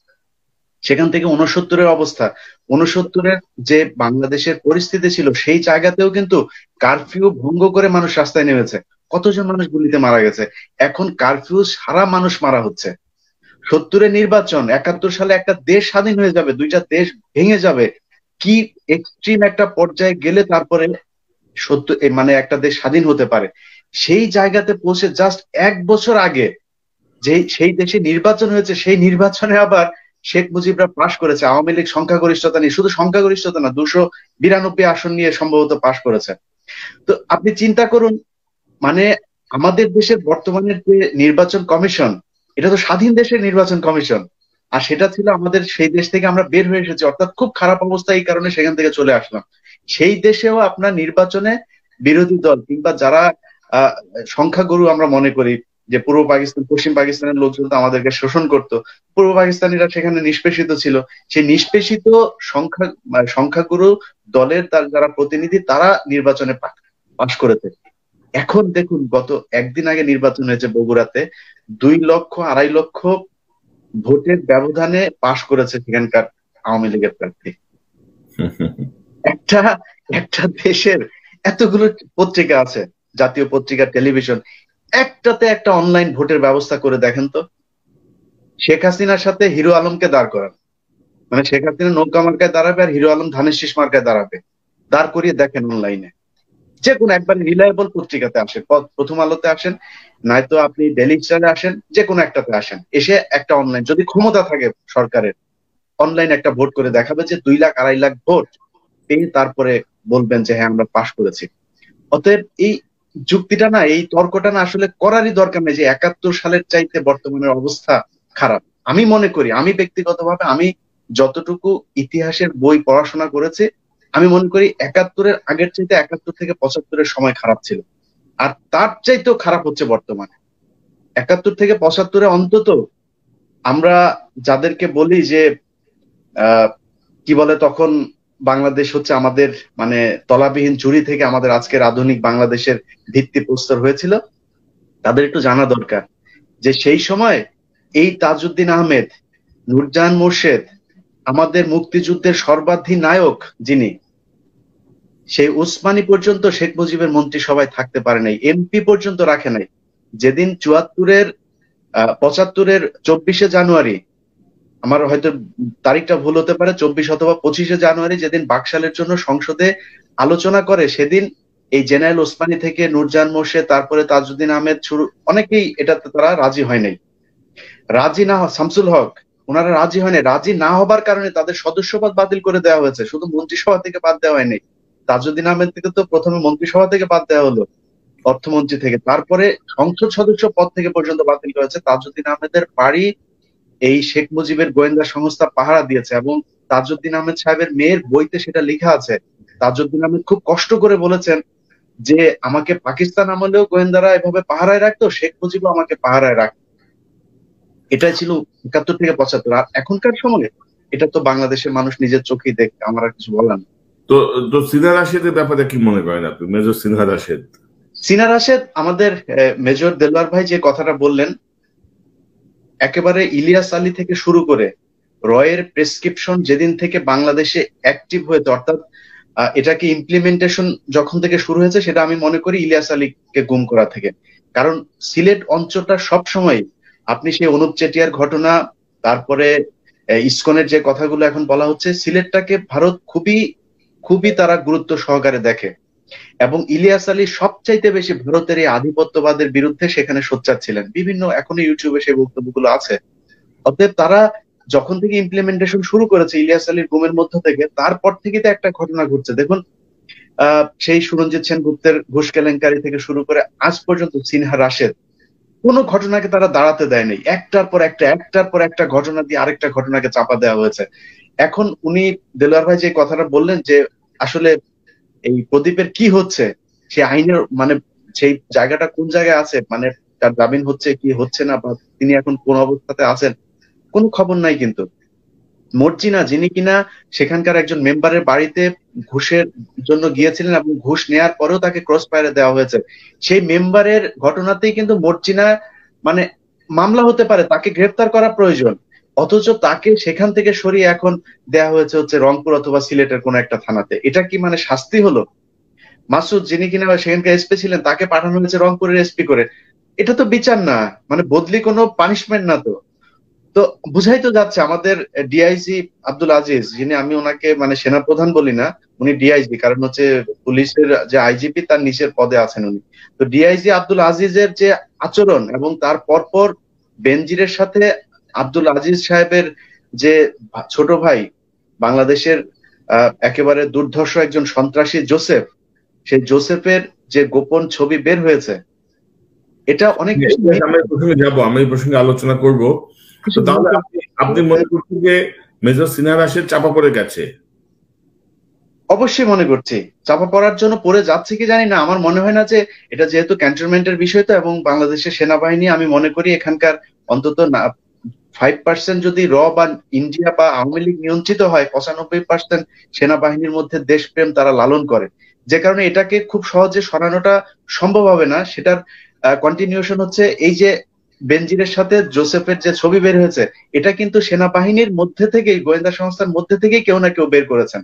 সেখান থেকে ৬৯-এর অবস্থা, ৬৯-এর যে বাংলাদেশের পরিস্থিতি ছিল সেই জায়গাতেও কিন্তু কারফিউ ভঙ্গ করে মানুষ রাস্তায় নেমেছে। কতজন মানুষ গুলিতে মারা গেছে। এখন কারফিউ সারা মানুষ মারা হচ্ছে। ৭০-এর নির্বাচন, ৭১ সালে একটা দেশ স্বাধীন হয়ে যাবে, 2টা দেশ ভেঙে যাবে। কি এক্সট্রিম একটা পর্যায়ে গেলে তারপরে মানে একটা দেশ স্বাধীন হতে পারে। সেই জায়গাতে পৌঁছে জাস্ট 1 বছর আগে যে সেই দেশে নির্বাচন হয়েছে, সেই নির্বাচনে আবার শেখ মুজিবরা পাশ করেছে। আওয়ামী লীগ সংখ্যাগরিষ্ঠতা নিয়ে, শুধু সংখ্যাগরিষ্ঠতা না, 292 আসন নিয়ে সম্ভবত পাশ করেছে। তো আপনি চিন্তা করুন, মানে আমাদের দেশের বর্তমানের যে নির্বাচন কমিশন, এটা তো স্বাধীন দেশের নির্বাচন কমিশন। আর সেটা ছিল আমাদের সেই দেশ থেকে আমরা বের হয়ে এসেছি, অর্থাৎ খুব খারাপ অবস্থা, এই কারণে সেখান থেকে চলে আসলাম। সেই দেশেও আপনার নির্বাচনে বিরোধী দল কিংবা যারা সংখ্যাগুরু আমরা মনে করি যে পূর্ব পাকিস্তান পশ্চিম পাকিস্তানের লোকজন তো আমাদেরকে শোষণ করতো, পূর্ব পাকিস্তানিরা সেখানে নিষ্পেষিত ছিল, সেই নিষ্পেষিত সংখ্যাগুরু দলের তার যারা প্রতিনিধি তারা নির্বাচনে পাশ করেছে। এখন দেখুন গত একদিন আগে নির্বাচন হয়েছে বগুড়াতে, 2 লক্ষ 2.5 লক্ষ ভোটের ব্যবধানে পাশ করেছে সেখানকার আওয়ামী লীগের প্রার্থী। একটা একটা দেশের এতগুলো পত্রিকা আছে, জাতীয় পত্রিকা, টেলিভিশন, একটাতে একটা অনলাইন ভোটের ব্যবস্থা করে দেখেন তো। শেখ হাসিনার সাথে হিরো আলমকে দাঁড় করান, মানে শেখ হাসিনা নৌকা মার্কায় দাঁড়াবে আর হিরো আলম ধানের শীষ মার্কায় দাঁড়াবে, দাঁড় করিয়ে দেখেন অনলাইনে, যে কোনো একবার রিলায়েবল পত্রিকাতে আসেন, প্রথম আলোতে আসেন, নয়তো আপনি ডেইলি স্টারে আসেন, যে কোনো একটাতে আসেন, এসে একটা অনলাইন যদি ক্ষমতা থাকে সরকারের, অনলাইন একটা ভোট করে দেখাবে যে 2 লাখ 2.5 লাখ ভোট পেয়ে তারপরে বলবেন যে হ্যাঁ আমরা পাশ করেছি। অতএব এই যুক্তিটা না, এই তর্কটা না আসলে করারই দরকার নেই যে 71 সালের চাইতে বর্তমানের অবস্থা খারাপ। আমি মনে করি, আমি ব্যক্তিগতভাবে আমি যতটুকু ইতিহাসের বই পড়াশোনা করেছি, আমি মনে করি 71-এর আগের চাইতে 71 থেকে 75-এর সময় খারাপ ছিল, আর তার চাইতেও খারাপ হচ্ছে বর্তমানে। 71 থেকে 75-এ অন্তত আমরা যাদেরকে বলি যে কি বলে, তখন বাংলাদেশ হচ্ছে আমাদের মানে তলাবিহীন ঝুড়ি থেকে আমাদের আজকের আধুনিক বাংলাদেশের ভিত্তি প্রস্তর হয়েছিল, তাদের একটু জানা দরকার যে সেই সময় এই তাজউদ্দিন আহমেদ, নূরজাহান মোর্শেদ, আমাদের মুক্তিযুদ্ধের সর্বাধিনায়ক যিনি, সেই উসমানী পর্যন্ত শেখ মুজিবের মন্ত্রিসভায় থাকতে পারে নাই, এমপি পর্যন্ত রাখে নাই। যেদিন 74-এর 75-এর 24শে জানুয়ারি, আমার হয়তো তারিখটা ভুল হতে পারে, 24 অথবা 25শে জানুয়ারি, যেদিন বাকশালের জন্য সংসদে আলোচনা করে, সেদিন এই জেনারেল ওসমানী থেকে নূরজাহান মোর্শেদ, তারপরে তাজউদ্দিন আহমেদ, শুরু অনেকেই এটাতে তারা রাজি হয় নাই। রাজি না, শামসুল হক, ওনারা রাজি হয় নাই। রাজি না হবার কারণে তাদের সদস্যপদ বাতিল করে দেওয়া হয়েছে, শুধু মন্ত্রিসভা থেকে বাদ দেওয়া হয়নি। তাজউদ্দিন আহমেদ থেকে তো প্রথমে মন্ত্রিসভা থেকে বাদ দেওয়া হলো, অর্থমন্ত্রী থেকে, তারপরে সংসদ সদস্য পদ থেকে পর্যন্ত বাতিল হয়েছে। তাজউদ্দিন আহমেদের বাড়ি এই শেখ মুজিবের গোয়েন্দা সংস্থা পাহারা দিয়েছে, এবং তাজউদ্দিন আহমেদ সাহেবের মেয়ের বইতে সেটা লেখা আছে। তাজউদ্দিন আহমেদ খুব কষ্ট করে বলেছেন যে আমাকে পাকিস্তান আমলেও গোয়েন্দারা এভাবে পাহারায় রাখতো, শেখ মুজিবও আমাকে পাহারায় রাখতো। এটাই ছিল 71 থেকে 75। আর এখনকার সময়ে এটা তো বাংলাদেশের মানুষ নিজের চোখেই দেখে, আমার আর কিছু বলার নেই। তো সিনহা রাশেদের ব্যাপারে কি মনে করেন আপনি, মেজর সিনহা রাশেদ? সিনহা রাশেদ, আমাদের মেজর দেলোয়ার ভাই যে কথাটা বললেন, একেবারে ইলিয়াস আলী থেকে শুরু করে রয়ের প্রেসক্রিপশন যেদিন থেকে বাংলাদেশে অ্যাক্টিভ হয়েছে, অর্থাৎ এটাকে ইমপ্লিমেন্টেশন যখন থেকে শুরু হয়েছে, সেটা আমি মনে করি ইলিয়াস আলীকে গুম করা থেকে। কারণ সিলেট অঞ্চলটা সবসময়, আপনি সেই অনুপ চেটিয়ার ঘটনা, তারপরে ইসকনের যে কথাগুলো এখন বলা হচ্ছে, সিলেটটাকে ভারত খুবই খুবই তারা গুরুত্ব সহকারে দেখে, এবং ইলিয়াস আলী সবচাইতে বেশি ভারতের এই আধিপত্যবাদের বিরুদ্ধে সেখানে সোচ্চার ছিলেন। বিভিন্ন এখনো ইউটিউবে সেই বক্তব্যগুলো আছে। অতএব তারা যখন থেকে ইমপ্লিমেন্টেশন শুরু করেছে ইলিয়াস আলীর গুমের মধ্য থেকে, তারপর থেকে তো একটা ঘটনা ঘটছে। দেখুন, সেই সুরঞ্জিত সেনগুপ্তের ঘুষ কেলেঙ্কারি থেকে শুরু করে আজ পর্যন্ত সিনহা রাশেদ কোন ঘটনাকে তারা দাঁড়াতে দেয়নি। একটার পর একটা ঘটনা দিয়ে আরেকটা ঘটনাকে চাপা দেওয়া হয়েছে। এখন উনি দেলোয়ার ভাই যে কথাটা বললেন যে আসলে এই প্রদীপের কি হচ্ছে, সে আইনের মানে সেই জায়গাটা কোন জায়গায় আছে, মানে তার জামিন হচ্ছে কি হচ্ছে না, বা তিনি এখন কোন অবস্থাতে আছেন, কোনো খবর নাই। কিন্তু মর্জিনা, যিনি কিনা সেখানকার একজন মেম্বারের বাড়িতে ঘুষের জন্য গিয়েছিলেন এবং ঘুষ নেওয়ার পরেও তাকে ক্রস ফায়ারে দেওয়া হয়েছে, সেই মেম্বারের ঘটনাতেই কিন্তু মর্জিনা মানে মামলা হতে পারে, তাকে গ্রেফতার করা প্রয়োজন, অথচ তাকে সেখান থেকে সরিয়ে এখন দেওয়া হয়েছে হচ্ছে রংপুর অথবা সিলেটের কোন একটা থানাতে। এটা কি মানে শাস্তি হলো? মাসুদ, যিনি কিনা সেখানকার এসপি ছিলেন, তাকে পাঠানো হয়েছে রংপুরের এসপি করে। এটা তো বিচার না, মানে বদলি কোনো পানিশমেন্ট না। তো তো বুঝাই তো যাচ্ছে আমাদের ডিআইজি আব্দুল আজিজ, যিনি, আমি ওনাকে মানে সেনাপ্রধান বলি না, উনি ডিআইজি, কারণ হচ্ছে পুলিশের যে আইজিপি তার নিচের পদে আছেন উনি। তো ডিআইজি আব্দুল আজিজের যে আচরণ, এবং তার পরপর বেনজিরের সাথে আব্দুল আজিজ সাহেবের যে ছোট ভাই, বাংলাদেশের একেবারে দুর্ধর্ষ একজন সন্ত্রাসী জোসেফ, সেই জোসেফের যে গোপন ছবি বের হয়েছে, এটা অনেক বেশি। আমি এই প্রসঙ্গে আলোচনা করব। তো তাহলে আপনি মনে করছেন যে মেজর সিনহা রাশেদ চাপা পড়ে গেছে? অবশ্যই মনে করছি চাপা পড়ার জন্য পড়ে যাচ্ছে কি জানি না, আমার মনে হয় না যে এটা যেহেতু ক্যান্টনমেন্টের বিষয় তো, এবং বাংলাদেশের সেনাবাহিনী আমি মনে করি এখানকার অন্তত না 5% যদি বা ইন্ডিয়া বা আওয়ামী লীগ নিয়ন্ত্রিত হয়, 95% সেনাবাহিনীর মধ্যে দেশপ্রেম তারা লালন করে, যে কারণে এটাকে খুব সহজে সরানোটা সম্ভব হবে না। সেটার কন্টিনিউশন হচ্ছে এই যে বেনজিরের সাথে জোসেফের যে ছবি বের হয়েছে, এটা কিন্তু সেনাবাহিনীর মধ্যে থেকেই, গোয়েন্দা সংস্থার মধ্যে থেকেই কেউ না কেউ বের করেছেন।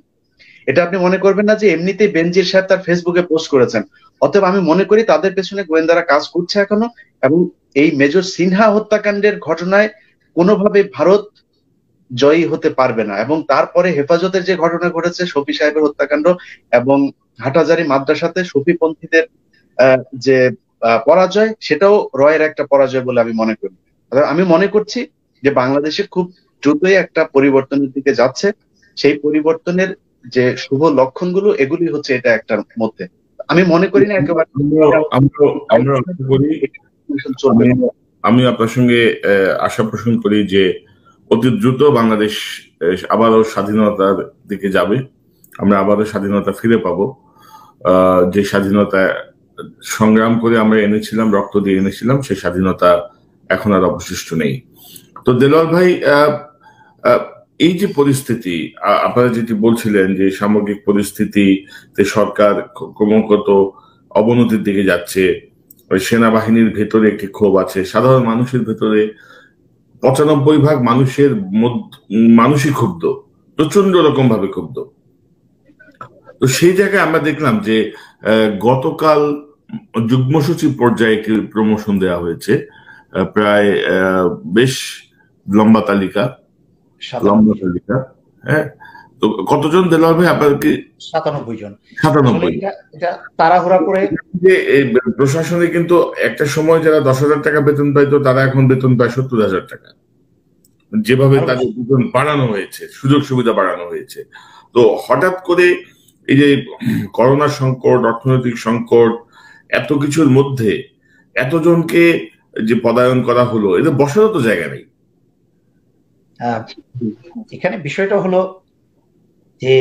এটা আপনি মনে করবেন না যে এমনিতেই বেনজির সাহেব তার ফেসবুকে পোস্ট করেছেন। অতএব আমি মনে করি তাদের পেছনে গোয়েন্দারা কাজ করছে এখনো, এবং এই মেজর সিনহা হত্যাকাণ্ডের ঘটনায় কোনোভাবে ভারত জয়ী হতে পারবে না। এবং তারপরে হেফাজতের যে ঘটনা ঘটেছে, শফি সাহেবের হত্যাকাণ্ড এবং হাটহাজারী মাদ্রাসাতে শফিপন্থীদের যে পরাজয়, সেটাও রয়ের একটা পরাজয় বলে আমি মনে করি। আমি মনে করছি যে বাংলাদেশে খুব দ্রুতই একটা পরিবর্তনের দিকে যাচ্ছে। সেই পরিবর্তনের যে শুভ লক্ষণগুলো, এগুলি হচ্ছে এটা একটার মধ্যে। আমি মনে করি না একেবারে আমি আপনার সঙ্গে আশা পোষণ করি যে অতি দ্রুত বাংলাদেশ আবারও স্বাধীনতার দিকে যাবে, আমরা আবারও স্বাধীনতা ফিরে পাবো। যে স্বাধীনতা সংগ্রাম করে আমরা এনেছিলাম, রক্ত দিয়ে এনেছিলাম, সেই স্বাধীনতা এখন আর অবশিষ্ট নেই। তো দেলোয়ার ভাই, এই যে পরিস্থিতি আপনারা যেটি বলছিলেন যে সামগ্রিক পরিস্থিতিতে সরকার ক্রমাগত অবনতির দিকে যাচ্ছে, সেনাবাহিনীর ভেতরে একটি ক্ষোভ আছে, সাধারণ মানুষের ভেতরে 95% মানুষই ক্ষুব্ধ, প্রচন্ড রকম ভাবে ক্ষুব্ধ। তো সেই জায়গায় আমরা দেখলাম যে গতকাল যুগ্ম সচিব পর্যায়ে একটি প্রমোশন দেওয়া হয়েছে, প্রায় বেশ লম্বা তালিকা। হ্যাঁ, তো কতজন দেলোয়ার ভাই আপনার কি? 97 জন। 97। এটা তাড়াহুড়া করে যে প্রশাসনে কিন্তু একটা সময় যারা 10,000 টাকা বেতন পাইতো, তারা এখন বেতন পায় 70,000 টাকা। যেভাবে তাদের বেতন বাড়ানো হয়েছে, সুযোগ সুবিধা বাড়ানো হয়েছে। তো হঠাৎ করে এই যে করোনা সংকট, অর্থনৈতিক সংকট, এত কিছুর মধ্যে এতজনকে যে পদায়ন করা হলো, এদের বসারও তো জায়গা নেই। এখানে বিষয়টা হলো যে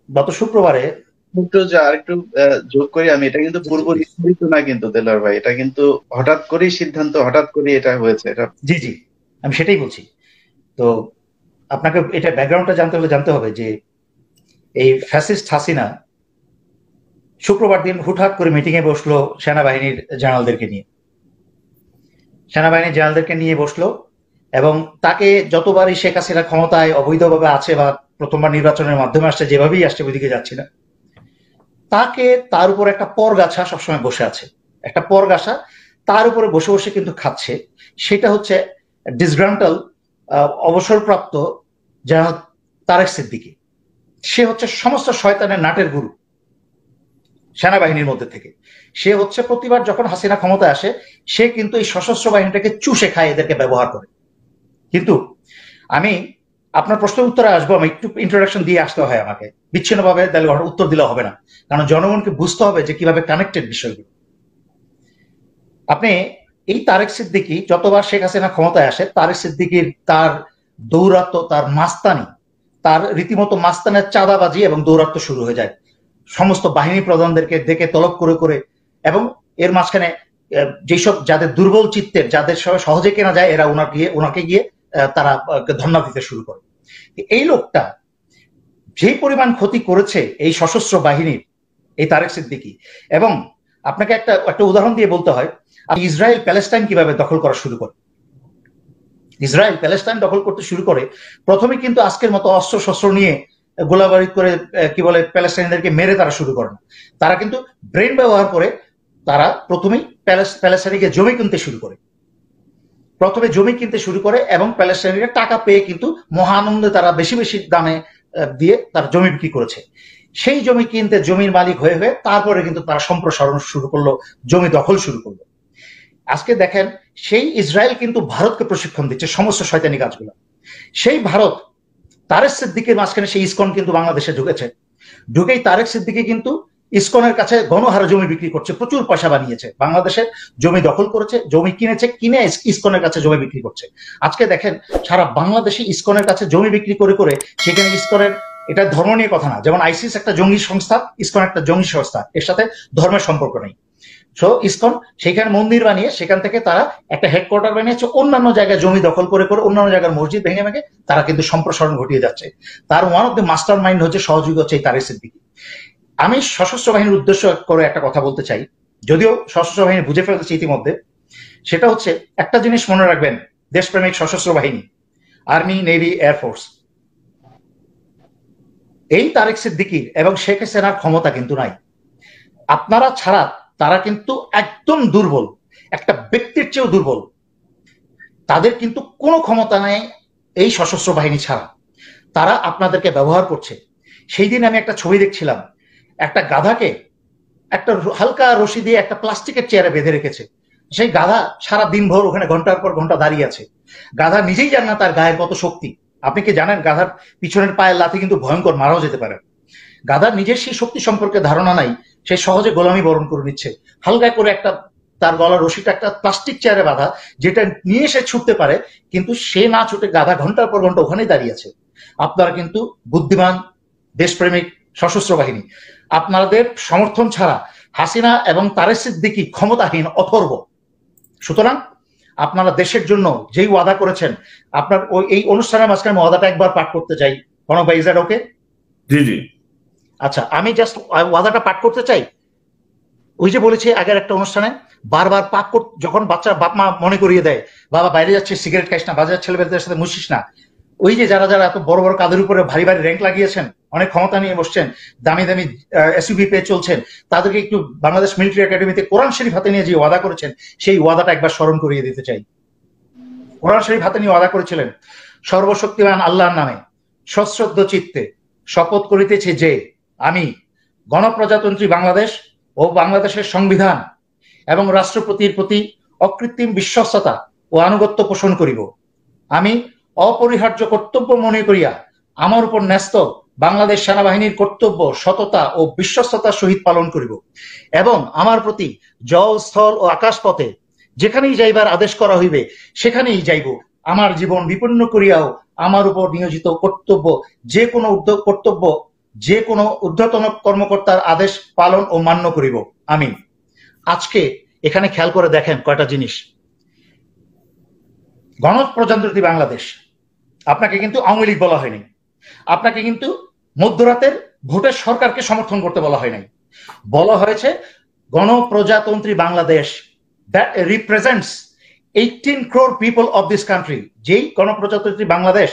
গত শুক্রবারে আরেকটু যোগ করি আমি, এটা কিন্তু পূর্ব নির্ধারিত না কিন্তু দেলোয়ার ভাই, এটা কিন্তু হঠাৎ করেই সিদ্ধান্ত, হঠাৎ করে এটা হয়েছে। এটা জি জি, আমি সেটাই বলছি। তো আপনাকে এটা ব্যাকগ্রাউন্ডটা জানতে হবে যে এই ফ্যাসিস্ট হাসিনা শুক্রবার দিন হুটহাট করে মিটিং এ বসলো সেনাবাহিনীর জেনারেলদেরকে নিয়ে বসলো, এবং তাকে যতবারই শেখ হাসিনা ক্ষমতায় অবৈধভাবে আছে বা প্রথমবার নির্বাচনের মাধ্যমে আসছে, যেভাবেই আসছে ওইদিকে যাচ্ছে না, তাকে তার উপর একটা পরগাছা সবসময় বসে আছে, একটা পরগাছা তার উপরে বসে বসে কিন্তু খাচ্ছে। সেটা হচ্ছে ডিসগ্রান্টাল অবসরপ্রাপ্ত জেনারেল তারেক সিদ্দিকী। সে হচ্ছে সমস্ত শয়তানের নাটের গুরু সেনাবাহিনীর মধ্যে থেকে। সে হচ্ছে প্রতিবার যখন হাসিনা ক্ষমতায় আসে, সে কিন্তু এই সশস্ত্র বাহিনীটাকে চুষে খায়, এদেরকে ব্যবহার করে। কিন্তু আমি আপনার প্রশ্নের উত্তরে আসবো, আমি একটু ইন্ট্রোডাকশন দিয়ে আসতে হয় আমাকে, বিচ্ছিন্নভাবে উত্তর দিলে হবে না, কারণ জনগণকে বুঝতে হবে যে কিভাবে কানেক্টেড বিষয়গুলো। আপনি এই তারেক সিদ্দিকী যতবার শেখ হাসিনা ক্ষমতায় আসে, তারেক সিদ্দিকীর তার দৌরাত্ম, তার মাস্তানি, তার রীতিমতো মাস্তানের চাঁদাবাজি এবং দৌরাত্ম শুরু হয়ে যায় সমস্ত বাহিনী প্রধানদেরকে দেখে তলব করে করে। এবং এর মাঝখানে যেসব যাদের দুর্বল চিত্তের, যাদের সহজে কেনা যায়, এরা ওনাকে গিয়ে তারা ধন্যবাদ দিতে শুরু করে। এই লোকটা যে পরিমাণ ক্ষতি করেছে এই সশস্ত্র বাহিনীর, এই তারেক সিদ্দিকী। এবং আপনাকে একটা উদাহরণ দিয়ে বলতে হয়, ইসরায়েল প্যালেস্টাইন কিভাবে দখল করা শুরু করে। ইসরায়েল প্যালেস্টাইন দখল করতে শুরু করে প্রথমে কিন্তু আজকের মতো অস্ত্র শস্ত্র নিয়ে গোলাবারি করে কি বলে প্যালেস্টাইনদেরকে মেরে তারা শুরু করে না। তারা কিন্তু ব্রেন ব্যবহার করে তারা প্রথমেই প্যালেস্টাইনকে জমি কিনতে শুরু করে, এবং প্যালেস্টাইনিরা টাকা পেয়ে কিন্তু মহানন্দে তারা বেশি বেশি দামে দিয়ে তার জমি বিক্রি করেছে। সেই জমি কিনতে জমির মালিক হয়ে তারপরে কিন্তু তারা সম্প্রসারণ শুরু করলো, জমি দখল শুরু করলো। আজকে দেখেন, সেই ইসরায়েল কিন্তু ভারতকে প্রশিক্ষণ দিচ্ছে সমস্ত শয়তানি কাজগুলো। সেই ভারত তারেক সিদ্দিকীর মাঝখানে সেই ইসকন কিন্তু বাংলাদেশে ঢুকেই তারেক সিদ্দিকী কিন্তু ইসকনের কাছে গণহারে জমি বিক্রি করছে, প্রচুর পয়সা বানিয়েছে, বাংলাদেশে জমি দখল করেছে, জমি কিনেছে, কিনে ইসকনের কাছে জমি বিক্রি করছে। আজকে দেখেন সারা বাংলাদেশে ইসকনের কাছে জমি বিক্রি করে করে সেখানে ইসকনের, এটা ধর্ম নিয়ে কথা না, যেমন আইসিস একটা জঙ্গি সংস্থা, ইসকন একটা জঙ্গি সংস্থা, এর সাথে ধর্মের সম্পর্ক নেই। সো ইসকন সেখানে মন্দির বানিয়ে সেখান থেকে তারা একটা হেডকোয়ার্টার বানিয়েছে, অন্যান্য জায়গায় জমি দখল করে করে অন্যান্য জায়গার মসজিদ ভেঙে ভেঙে তারা কিন্তু সম্প্রসারণ ঘটিয়ে যাচ্ছে। তার one of the master mind হচ্ছে, সহযোগী হচ্ছে এই তারেক সিদ্দিকী। আমি সশস্ত্র বাহিনীর উদ্দেশ্য করে একটা কথা বলতে চাই, যদিও সশস্ত্র বাহিনী বুঝে ফেলেছে ইতিমধ্যে। সেটা হচ্ছে, একটা জিনিস মনে রাখবেন, দেশপ্রেমিক সশস্ত্র বাহিনী, আর্মি, নেভি, এয়ারফোর্স, এই তারেক সিদ্দিকীর এবং শেখ হাসিনার ক্ষমতা কিন্তু নাই। আপনারা ছাড়া তারা কিন্তু একদম দুর্বল, একটা ব্যক্তির চেয়েও দুর্বল। তাদের কিন্তু কোনো ক্ষমতা নেই এই সশস্ত্র বাহিনী ছাড়া। তারা আপনাদেরকে ব্যবহার করছে। সেই দিন আমি একটা ছবি দেখছিলাম, একটা গাধাকে একটা হালকা রশি দিয়ে একটা প্লাস্টিকের চেয়ারে বেঁধে রেখেছে। সেই গাধা সারা দিন ভর ওখানে ঘন্টার পর ঘন্টা দাঁড়িয়ে আছে। গাধা নিজেই জানে না তার গায়ের কত শক্তি। আপনি কি জানেন গাধার পিছনের পায়ের লাথি কিন্তু ভয়ঙ্কর, মারাও যেতে পারে। গাধার নিজের সেই শক্তি সম্পর্কে ধারণা নাই, সে সহজে গোলামি বরণ করে নিচ্ছে। হালকা করে একটা তার গলার রশিটা একটা প্লাস্টিক চেয়ারে বাঁধা, যেটা নিয়ে সে ছুটতে পারে, কিন্তু সে না ছুটে গাধা ঘন্টার পর ঘন্টা ওখানেই দাঁড়িয়ে আছে। আপনারা কিন্তু বুদ্ধিমান দেশপ্রেমিক সশস্ত্র বাহিনী, আপনাদের সমর্থন ছাড়া হাসিনা এবং তারেক সিদ্দিকী ক্ষমতাহীন, অথর্ব। সুতরাং আপনারা দেশের জন্য যেই ওয়াদা করেছেন, আপনার ওই এই অনুষ্ঠানের মাঝখানে ওয়াদাটা একবার পাঠ করতে চাই। কনক ভাই, ইজ দ্যাট ওকে? জি জি। আচ্ছা, আমি জাস্ট ওয়াদাটা পাঠ করতে চাই। ওই যে বলেছি আগের একটা অনুষ্ঠানে, বারবার পাক যখন বাচ্চা বাপ মা মনে করিয়ে দেয়, বাবা বাইরে যাচ্ছে, সিগারেট খাইস না, বাজারের ছেলেমেয়েদের সাথে মুশিস না। ওই যে যারা যারা এত বড় বড় কাদের উপরে ভারী ভারী র্যাঙ্ক লাগিয়েছেন, অনেক ক্ষমতা নিয়ে বসছেন, দামি দামি এসইউভি পেয়ে চলছেন, তাদেরকে একটু বাংলাদেশ মিলিটারি একাডেমিতে কোরআন শরীফ হাতে নিয়ে যে ওয়াদা করেছেন, সেই ওয়াদাটা একবার স্মরণ করিয়ে দিতে চাই। কোরআন শরীফ হাতে নিয়ে ওয়াদা করেছিলেন, সর্বশক্তিমান আল্লাহর নামে সশ্রদ্ধ চিত্তে শপথ করিতেছি যে আমি গণপ্রজাতন্ত্রী বাংলাদেশ ও বাংলাদেশের সংবিধান এবং রাষ্ট্রপতির প্রতি অকৃত্রিম বিশ্বস্ততা ও আনুগত্য পোষণ করিব। আমি অপরিহার্য কর্তব্য মনে করিয়া আমার উপর ন্যস্ত বাংলাদেশ সেনাবাহিনীর কর্তব্য সততা ও বিশ্বস্ততার সহিত পালন করিব এবং আমার প্রতি জল, স্থল ও আকাশ পথে যেখানেই যাইবার আদেশ করা হইবে সেখানেই যাইব। আমার জীবন বিপন্ন করিয়াও আমার উপর নিয়োজিত কর্তব্য যে কোনো ঊর্ধ্বতন কর্মকর্তার আদেশ পালন ও মান্য করিব। আমি আজকে এখানে খেয়াল করে দেখেন কয়টা জিনিস। গণপ্রজাতন্ত্রী বাংলাদেশ, আপনাকে কিন্তু আওয়ামী লীগ বলা হয়নি, আপনাকে কিন্তু মধ্যরাতের ভোটের সরকারকে সমর্থন করতে বলা হয় নাই, বলা হয়েছে গণপ্রজাতন্ত্রী Bangladesh, that represents 18 crore people of this country. যেই গণপ্রজাতন্ত্রী বাংলাদেশ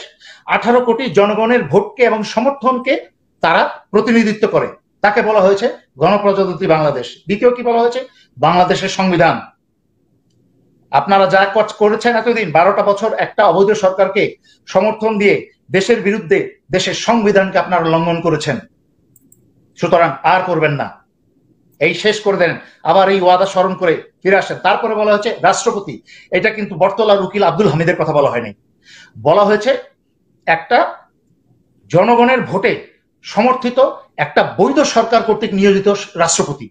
18 কোটি জনগণের ভোটকে এবং সমর্থনকে তারা প্রতিনিধিত্ব করে, তাকে বলা হয়েছে গণপ্রজাতন্ত্রী বাংলাদেশ। দ্বিতীয় কি বলা হয়েছে? বাংলাদেশের সংবিধান। আপনারা যা করেছেন এতদিন, 12টা বছর একটা অবৈধ সরকারকে সমর্থন দিয়ে দেশের বিরুদ্ধে দেশের সংবিধানকে আপনারা লঙ্ঘন করেছেন। সুতরাং আর করবেন না, এই শেষ করে দেন, আবার এই ওয়াদা স্মরণ করে ফিরে আসেন। তারপরে বলা হয়েছে রাষ্ট্রপতি, এটা কিন্তু বটতলার উকিল আব্দুল হামিদের কথা বলা হয়নি, বলা হয়েছে একটা জনগণের ভোটে সমর্থিত একটা বৈধ সরকার কর্তৃক নিয়োজিত রাষ্ট্রপতি,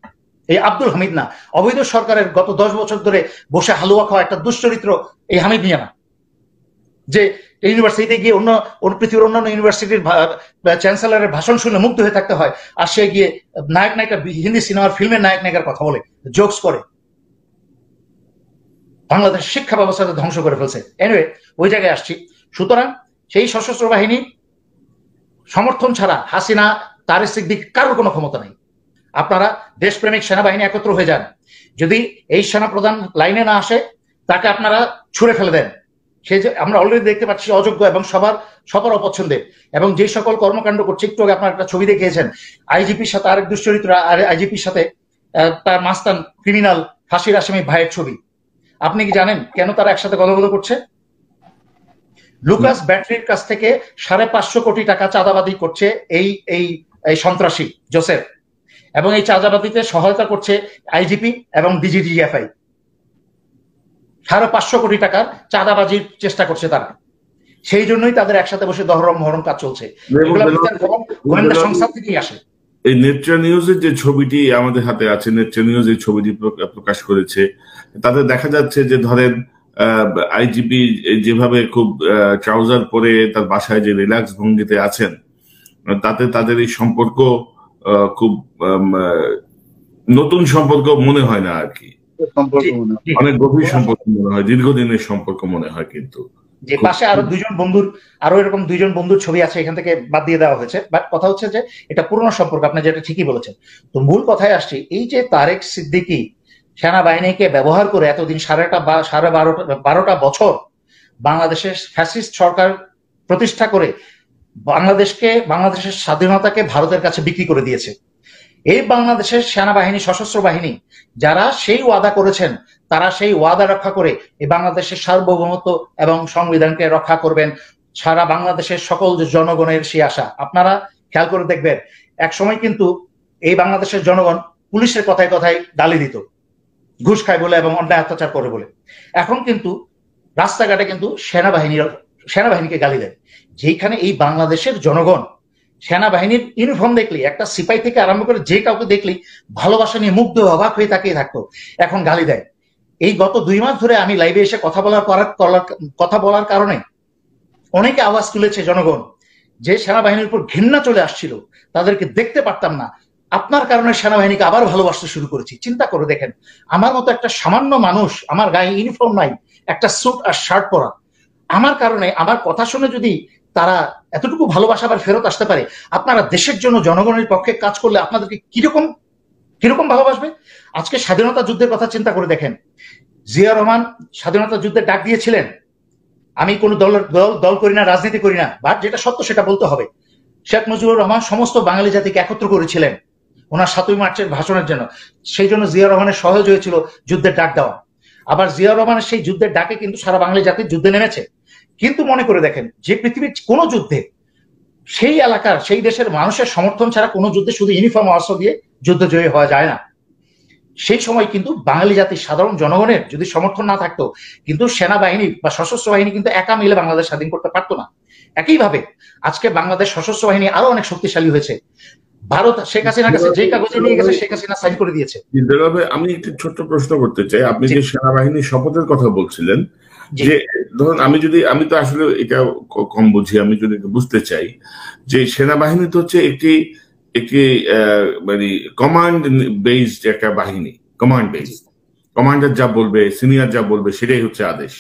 এই আব্দুল হামিদ না। অবৈধ সরকারের গত 10 বছর ধরে বসে হালুয়া খাওয়া একটা দুশ্চরিত্র এই হামিদ মিয়া না, যে ইউনিভার্সিটিতে গিয়ে পৃথিবীর অন্যান্য ইউনিভার্সিটির চ্যান্সেলরের ভাষণ শুনে মুগ্ধ হয়ে থাকতে হয়, আর সে গিয়ে নায়ক নায়িকা, হিন্দি সিনেমার ফিল্মের নায়ক নায়িকার কথা বলে, জোকস করে, বাংলাদেশ শিক্ষা ব্যবস্থাকে ধ্বংস করে ফেলছে। এনিওয়ে, ওই জায়গায় আসছি। সুতরাং সেই সশস্ত্র বাহিনী সমর্থন ছাড়া হাসিনা, তারেক সিদ্দিক কারোর কোনো ক্ষমতা নেই। আপনারা দেশপ্রেমিক সেনাবাহিনী একত্র হয়ে যান। যদি এই সেনাপ্রধান লাইনে না আসে, তাকে আপনারা ছুঁড়ে ফেলে দেন। সে যে আমরা অলরেডি দেখতে পাচ্ছি অযোগ্য এবং সবার অপছন্দের, এবং যে সকল কর্মকাণ্ড করছে, একটু আগে আপনার একটা ছবি দেখিয়েছেন, আইজিপির সাথে আরেক দুশ্চরিত্র, আইজিপির সাথে তার মাস্তান ক্রিমিনাল ফাঁসির আসামি ভাইয়ের ছবি। আপনি কি জানেন কেন তারা একসাথে গলগল করছে? লুকাস ব্যাটারির কাছ থেকে 550 কোটি টাকা চাঁদাবাদি করছে এই সন্ত্রাসী জোসেফ, এবং এই চাঁদাবাদিতে সহায়তা করছে আইজিপি এবং ডিজিডিএফআই। 550 কোটি টাকার চাঁদাবাজির চেষ্টা করছে তারা। সেই জন্যই তাদের একসাথে বসে দহরম মহরম কাজ চলছে। এগুলো গোয়েন্দা সংস্থা থেকেই আসে। এই নেত্রা নিউজের যে ছবিটি আমাদের হাতে আছে, নেত্রা নিউজ এই ছবিটি প্রকাশ করেছে, তাতে দেখা যাচ্ছে যে ধরেন আইজিপি যেভাবে খুব ট্রাউজার পরে তার বাসায় যে রিল্যাক্স ভঙ্গিতে আছেন, তাতে তাদের এই সম্পর্ক খুব নতুন সম্পর্ক মনে হয় না আর কি, অনেক গভীর সম্পর্ক মনে হয়, দীর্ঘদিনের সম্পর্ক মনে হয়। কিন্তু যে পাশে আরো এরকম দুইজন বন্ধুর ছবি আছে, এখান থেকে বাদ দিয়ে দেওয়া হয়েছে, বাট কথা হচ্ছে যে এটা পুরনো সম্পর্ক, আপনি যেটা ঠিকই বলেছেন। তো মূল কথায় আসছি, এই যে তারেক সিদ্দিকী সেনাবাহিনীকে ব্যবহার করে এতদিন সাড়ে 12টা বছর বাংলাদেশের ফ্যাসিস্ট সরকার প্রতিষ্ঠা করে বাংলাদেশের স্বাধীনতাকে ভারতের কাছে বিক্রি করে দিয়েছে। এই বাংলাদেশের সেনাবাহিনী, সশস্ত্র বাহিনী যারা সেই ওয়াদা করেছেন, তারা সেই ওয়াদা রক্ষা করে এই বাংলাদেশের সার্বভৌমত্ব এবং সংবিধানকে রক্ষা করবেন, সারা বাংলাদেশের সকল জনগণের সেই আশা। আপনারা খেয়াল করে দেখবেন, এক সময় কিন্তু এই বাংলাদেশের জনগণ পুলিশের কথায় কথায় গালি দিত, ঘুষ খায় বলে এবং অন্যায় অত্যাচার করে বলে। এখন কিন্তু রাস্তাঘাটে কিন্তু সেনাবাহিনীকে গালি দেয়। যেখানে এই বাংলাদেশের জনগণ সেনাবাহিনীর ইউনিফর্ম দেখলি, একটা সিপাই থেকে আরম্ভ করে যে কাউকে দেখলি ভালোবাসা নিয়ে মুগ্ধ অবাক হয়ে তাকিয়ে থাকতো, এখন গালি দেয়। এই গত 2 মাস ধরে আমি লাইভে এসে কথা বলার কারণে অনেকে আওয়াজ তুলেছে জনগণ, যে সেনাবাহিনীর উপর ঘৃণা চলে আসছিল, তাদেরকে দেখতে পারতাম না, আপনার কারণে সেনাবাহিনীকে আবার ভালোবাসতে শুরু করেছি। চিন্তা করে দেখেন, আমার মতো একটা সামান্য মানুষ, আমার গায়ে ইউনিফর্ম নাই, একটা স্যুট আর শার্ট পরা, আমার কারণে, আমার কথা শুনে যদি তারা এতটুকু ভালোবাসা আবার ফেরত আসতে পারে, আপনারা দেশের জন্য জনগণের পক্ষে কাজ করলে আপনাদেরকে কিরকম ভালোবাসবে। আজকে স্বাধীনতা যুদ্ধের কথা চিন্তা করে দেখেন, জিয়া রহমান স্বাধীনতা যুদ্ধের ডাক দিয়েছিলেন। আমি কোনো দল করি না, রাজনীতি করি না, বাট যেটা সত্য সেটা বলতে হবে। শেখ মুজিবুর রহমান সমস্ত বাঙালি জাতিকে একত্র করেছিলেন ওনার 7ই মার্চের ভাষণের জন্য, সেই জন্য জিয়া রহমানের সহজ হয়েছিল যুদ্ধের ডাক দেওয়া। আবার জিয়া রহমানের সেই যুদ্ধের ডাকে কিন্তু সারা বাঙালি জাতির যুদ্ধে নেমেছে। কিন্তু মনে করে দেখেন, যে পৃথিবীর কোন যুদ্ধে সেই এলাকার, সেই দেশের মানুষের সমর্থন ছাড়া কোনো যুদ্ধে শুধু ইউনিফর্ম অস্ত্র দিয়ে যুদ্ধ জয়ী হওয়া যায় না। সেই সময় কিন্তু বাঙালি জাতির সাধারণ জনগণের যদি সমর্থন না থাকতো, কিন্তু সেনাবাহিনী বা সশস্ত্র বাহিনী কিন্তু একা মিলে বাংলাদেশ স্বাধীন করতে পারতো না। একইভাবে আজকে বাংলাদেশ সশস্ত্র বাহিনী আরো অনেক শক্তিশালী হয়েছে। ভারত শেখ হাসিনার কাছে যে কাগজে নিয়ে গেছে, শেখ হাসিনা সাইন করে দিয়েছে। আমি একটি ছোট্ট প্রশ্ন করতে চাই। আপনি যে সেনাবাহিনীর শপথের কথা বলছিলেন, যে ধরুন আমি তো আসলে এটা কম বুঝি, আমি যদি বুঝতে চাই যে সেনাবাহিনী তো হচ্ছে একটি মানে কমান্ড বেসড একটা বাহিনী, কমান্ড বেসড, কমান্ডার যা বলবে, সিনিয়র যা বলবে সেটাই হচ্ছে আদেশ।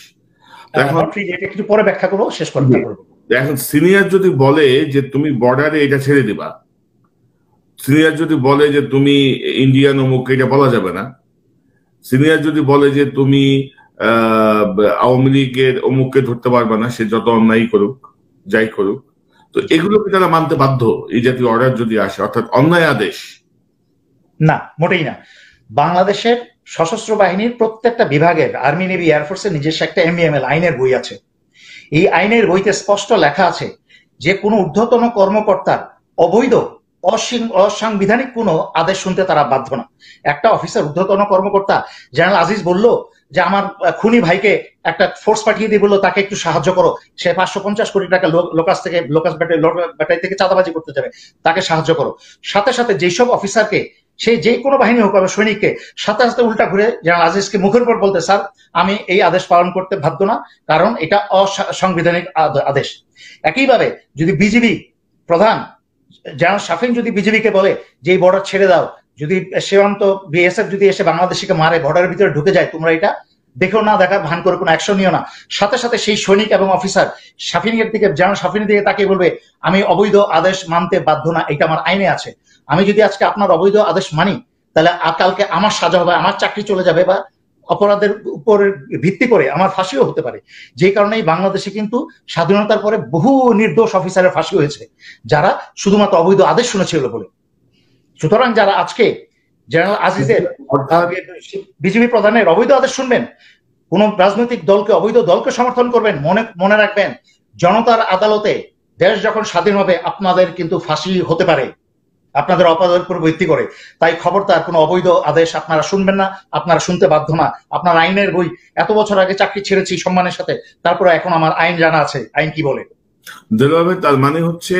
একটু পরে ব্যাখ্যা করবো, শেষ করতে পারবো। এখন সিনিয়র যদি বলে যে তুমি বর্ডারে এটা ছেড়ে দিবা, সিনিয়র যদি বলে যে তুমি ইন্ডিয়ান অমুক, এটা বলা যাবে না। সিনিয়র যদি বলে যে তুমি আওয়ামী লীগের অমুককে ধরতে পারবে না, সে যত অন্যায় করুক, যাই করুক, তো এগুলোকে তারা মানতে বাধ্য এই জাতীয় অর্ডার যদি আসে, অর্থাৎ অন্যায় আদেশ না, মোটেই না। বাংলাদেশের সশস্ত্র বাহিনীর প্রত্যেকটা বিভাগের, আর্মি, নেভি, এয়ারফোর্সের নিজস্ব একটা এমবিএমএল আইনের বই আছে। এই আইনের বইতে স্পষ্ট লেখা আছে যে কোনো ঊর্ধ্বতন কর্মকর্তার অবৈধ, অসাংবিধানিক কোনো আদেশ শুনতে তারা বাধ্য না। একটা অফিসার, ঊর্ধ্বতন কর্মকর্তা জেনারেল আজিজ বলল যে আমার খুনি ভাইকে একটা ফোর্স পাঠিয়ে দিয়ে বললো তাকে একটু সাহায্য করো, সে 550 কোটি টাকা লোকাস ব্যাটারি থেকে চাঁদাবাজি করতে যাবে, তাকে সাহায্য করো। সাথে সাথে যেসব অফিসারকে, সে যে কোনো বাহিনী হোক, সৈনিককে সাথে সাথে উল্টা ঘুরে জেনারেল আজিজকে মুখের উপর বলতে, স্যার আমি এই আদেশ পালন করতে বাধ্য না, কারণ এটা অসাংবিধানিক আদেশ। একইভাবে যদি বিজিবি প্রধান জেনারেল শাফিন যদি বিজিবিকে বলে যে এই বর্ডার ছেড়ে দাও, যদি সীমান্ত বিএসএফ যদি এসে বাংলাদেশিকে মারে, বর্ডারের ভিতরে ঢুকে যায়, তোমরা এটা দেখেও না, দেখার ভান করে কোনো অ্যাকশন নিও না, সাথে সাথে সেই সৈনিক এবং অফিসার শাফিনের দিকে, জেনারেল শাফিনের দিকে তাকিয়ে বলবে আমি অবৈধ আদেশ মানতে বাধ্য না, এটা আমার আইনে আছে। আমি যদি আজকে আপনার অবৈধ আদেশ মানি, তাহলে কালকে আমার সাজা হবে, আমার চাকরি চলে যাবে, বা অপরাধের উপর ভিত্তি করে আমার ফাঁসিও হতে পারে। যে কারণেই বাংলাদেশে কিন্তু স্বাধীনতার পরে বহু নির্দোষ অফিসারের ফাঁসি হয়েছে, যারা শুধুমাত্র অবৈধ আদেশ শুনেছিল বলে। সুতরাং যারা আজকে জেনারেল আজিজের, বিজিবি প্রধানের অবৈধ আদেশ শুনবেন, কোন রাজনৈতিক দলকে, অবৈধ দলকে সমর্থন করবেন, মনে রাখবেন জনতার আদালতে দেশ যখন স্বাধীন হবে আপনাদের কিন্তু ফাঁসি হতে পারে, আপনাদের অপরাধের উপর ভিত্তি করে। তাই খবরদার কোনো অবৈধ আদেশ আপনারা শুনবেন না, আপনারা শুনতে বাধ্য না। আপনার আইনের বই, এত বছর আগে চাকরি ছেড়েছি সম্মানের সাথে, তারপরে এখন আমার আইন জানা আছে, আইন কি বলে। দেলোয়ার ভাই, তার মানে হচ্ছে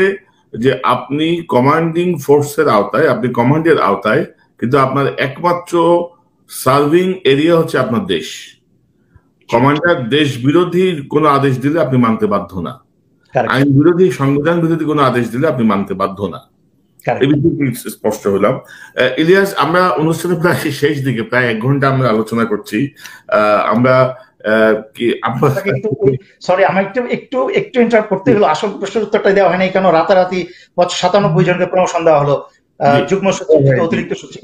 যে আপনি কমান্ডিং ফোর্সের আওতায়, আপনি কমান্ডের আওতায়, কিন্তু আপনার একমাত্র সার্ভিং এরিয়া হচ্ছে আপনার দেশ। কমান্ডার দেশ বিরোধী কোনো আদেশ দিলে আপনি মানতে বাধ্য না, আইন বিরোধী, সংবিধান বিরোধী কোনো আদেশ দিলে আপনি মানতে বাধ্য না। এই বিষয়টি স্পষ্ট হলাম। ইলিয়াস, আমরা অনুষ্ঠানের প্রায় শেষ দিকে, প্রায় 1 ঘন্টা আমরা আলোচনা করছি। আমরা সরি, আমার একটু ইন্টারাপ্ট করতে হলো। আসল প্রশ্নের উত্তরটা দেওয়া হয়নি, কেন রাতারাতি 97 জনকে প্রমোশন দেওয়া হলো যুগ্ম সচিব থেকে অতিরিক্ত সচিব।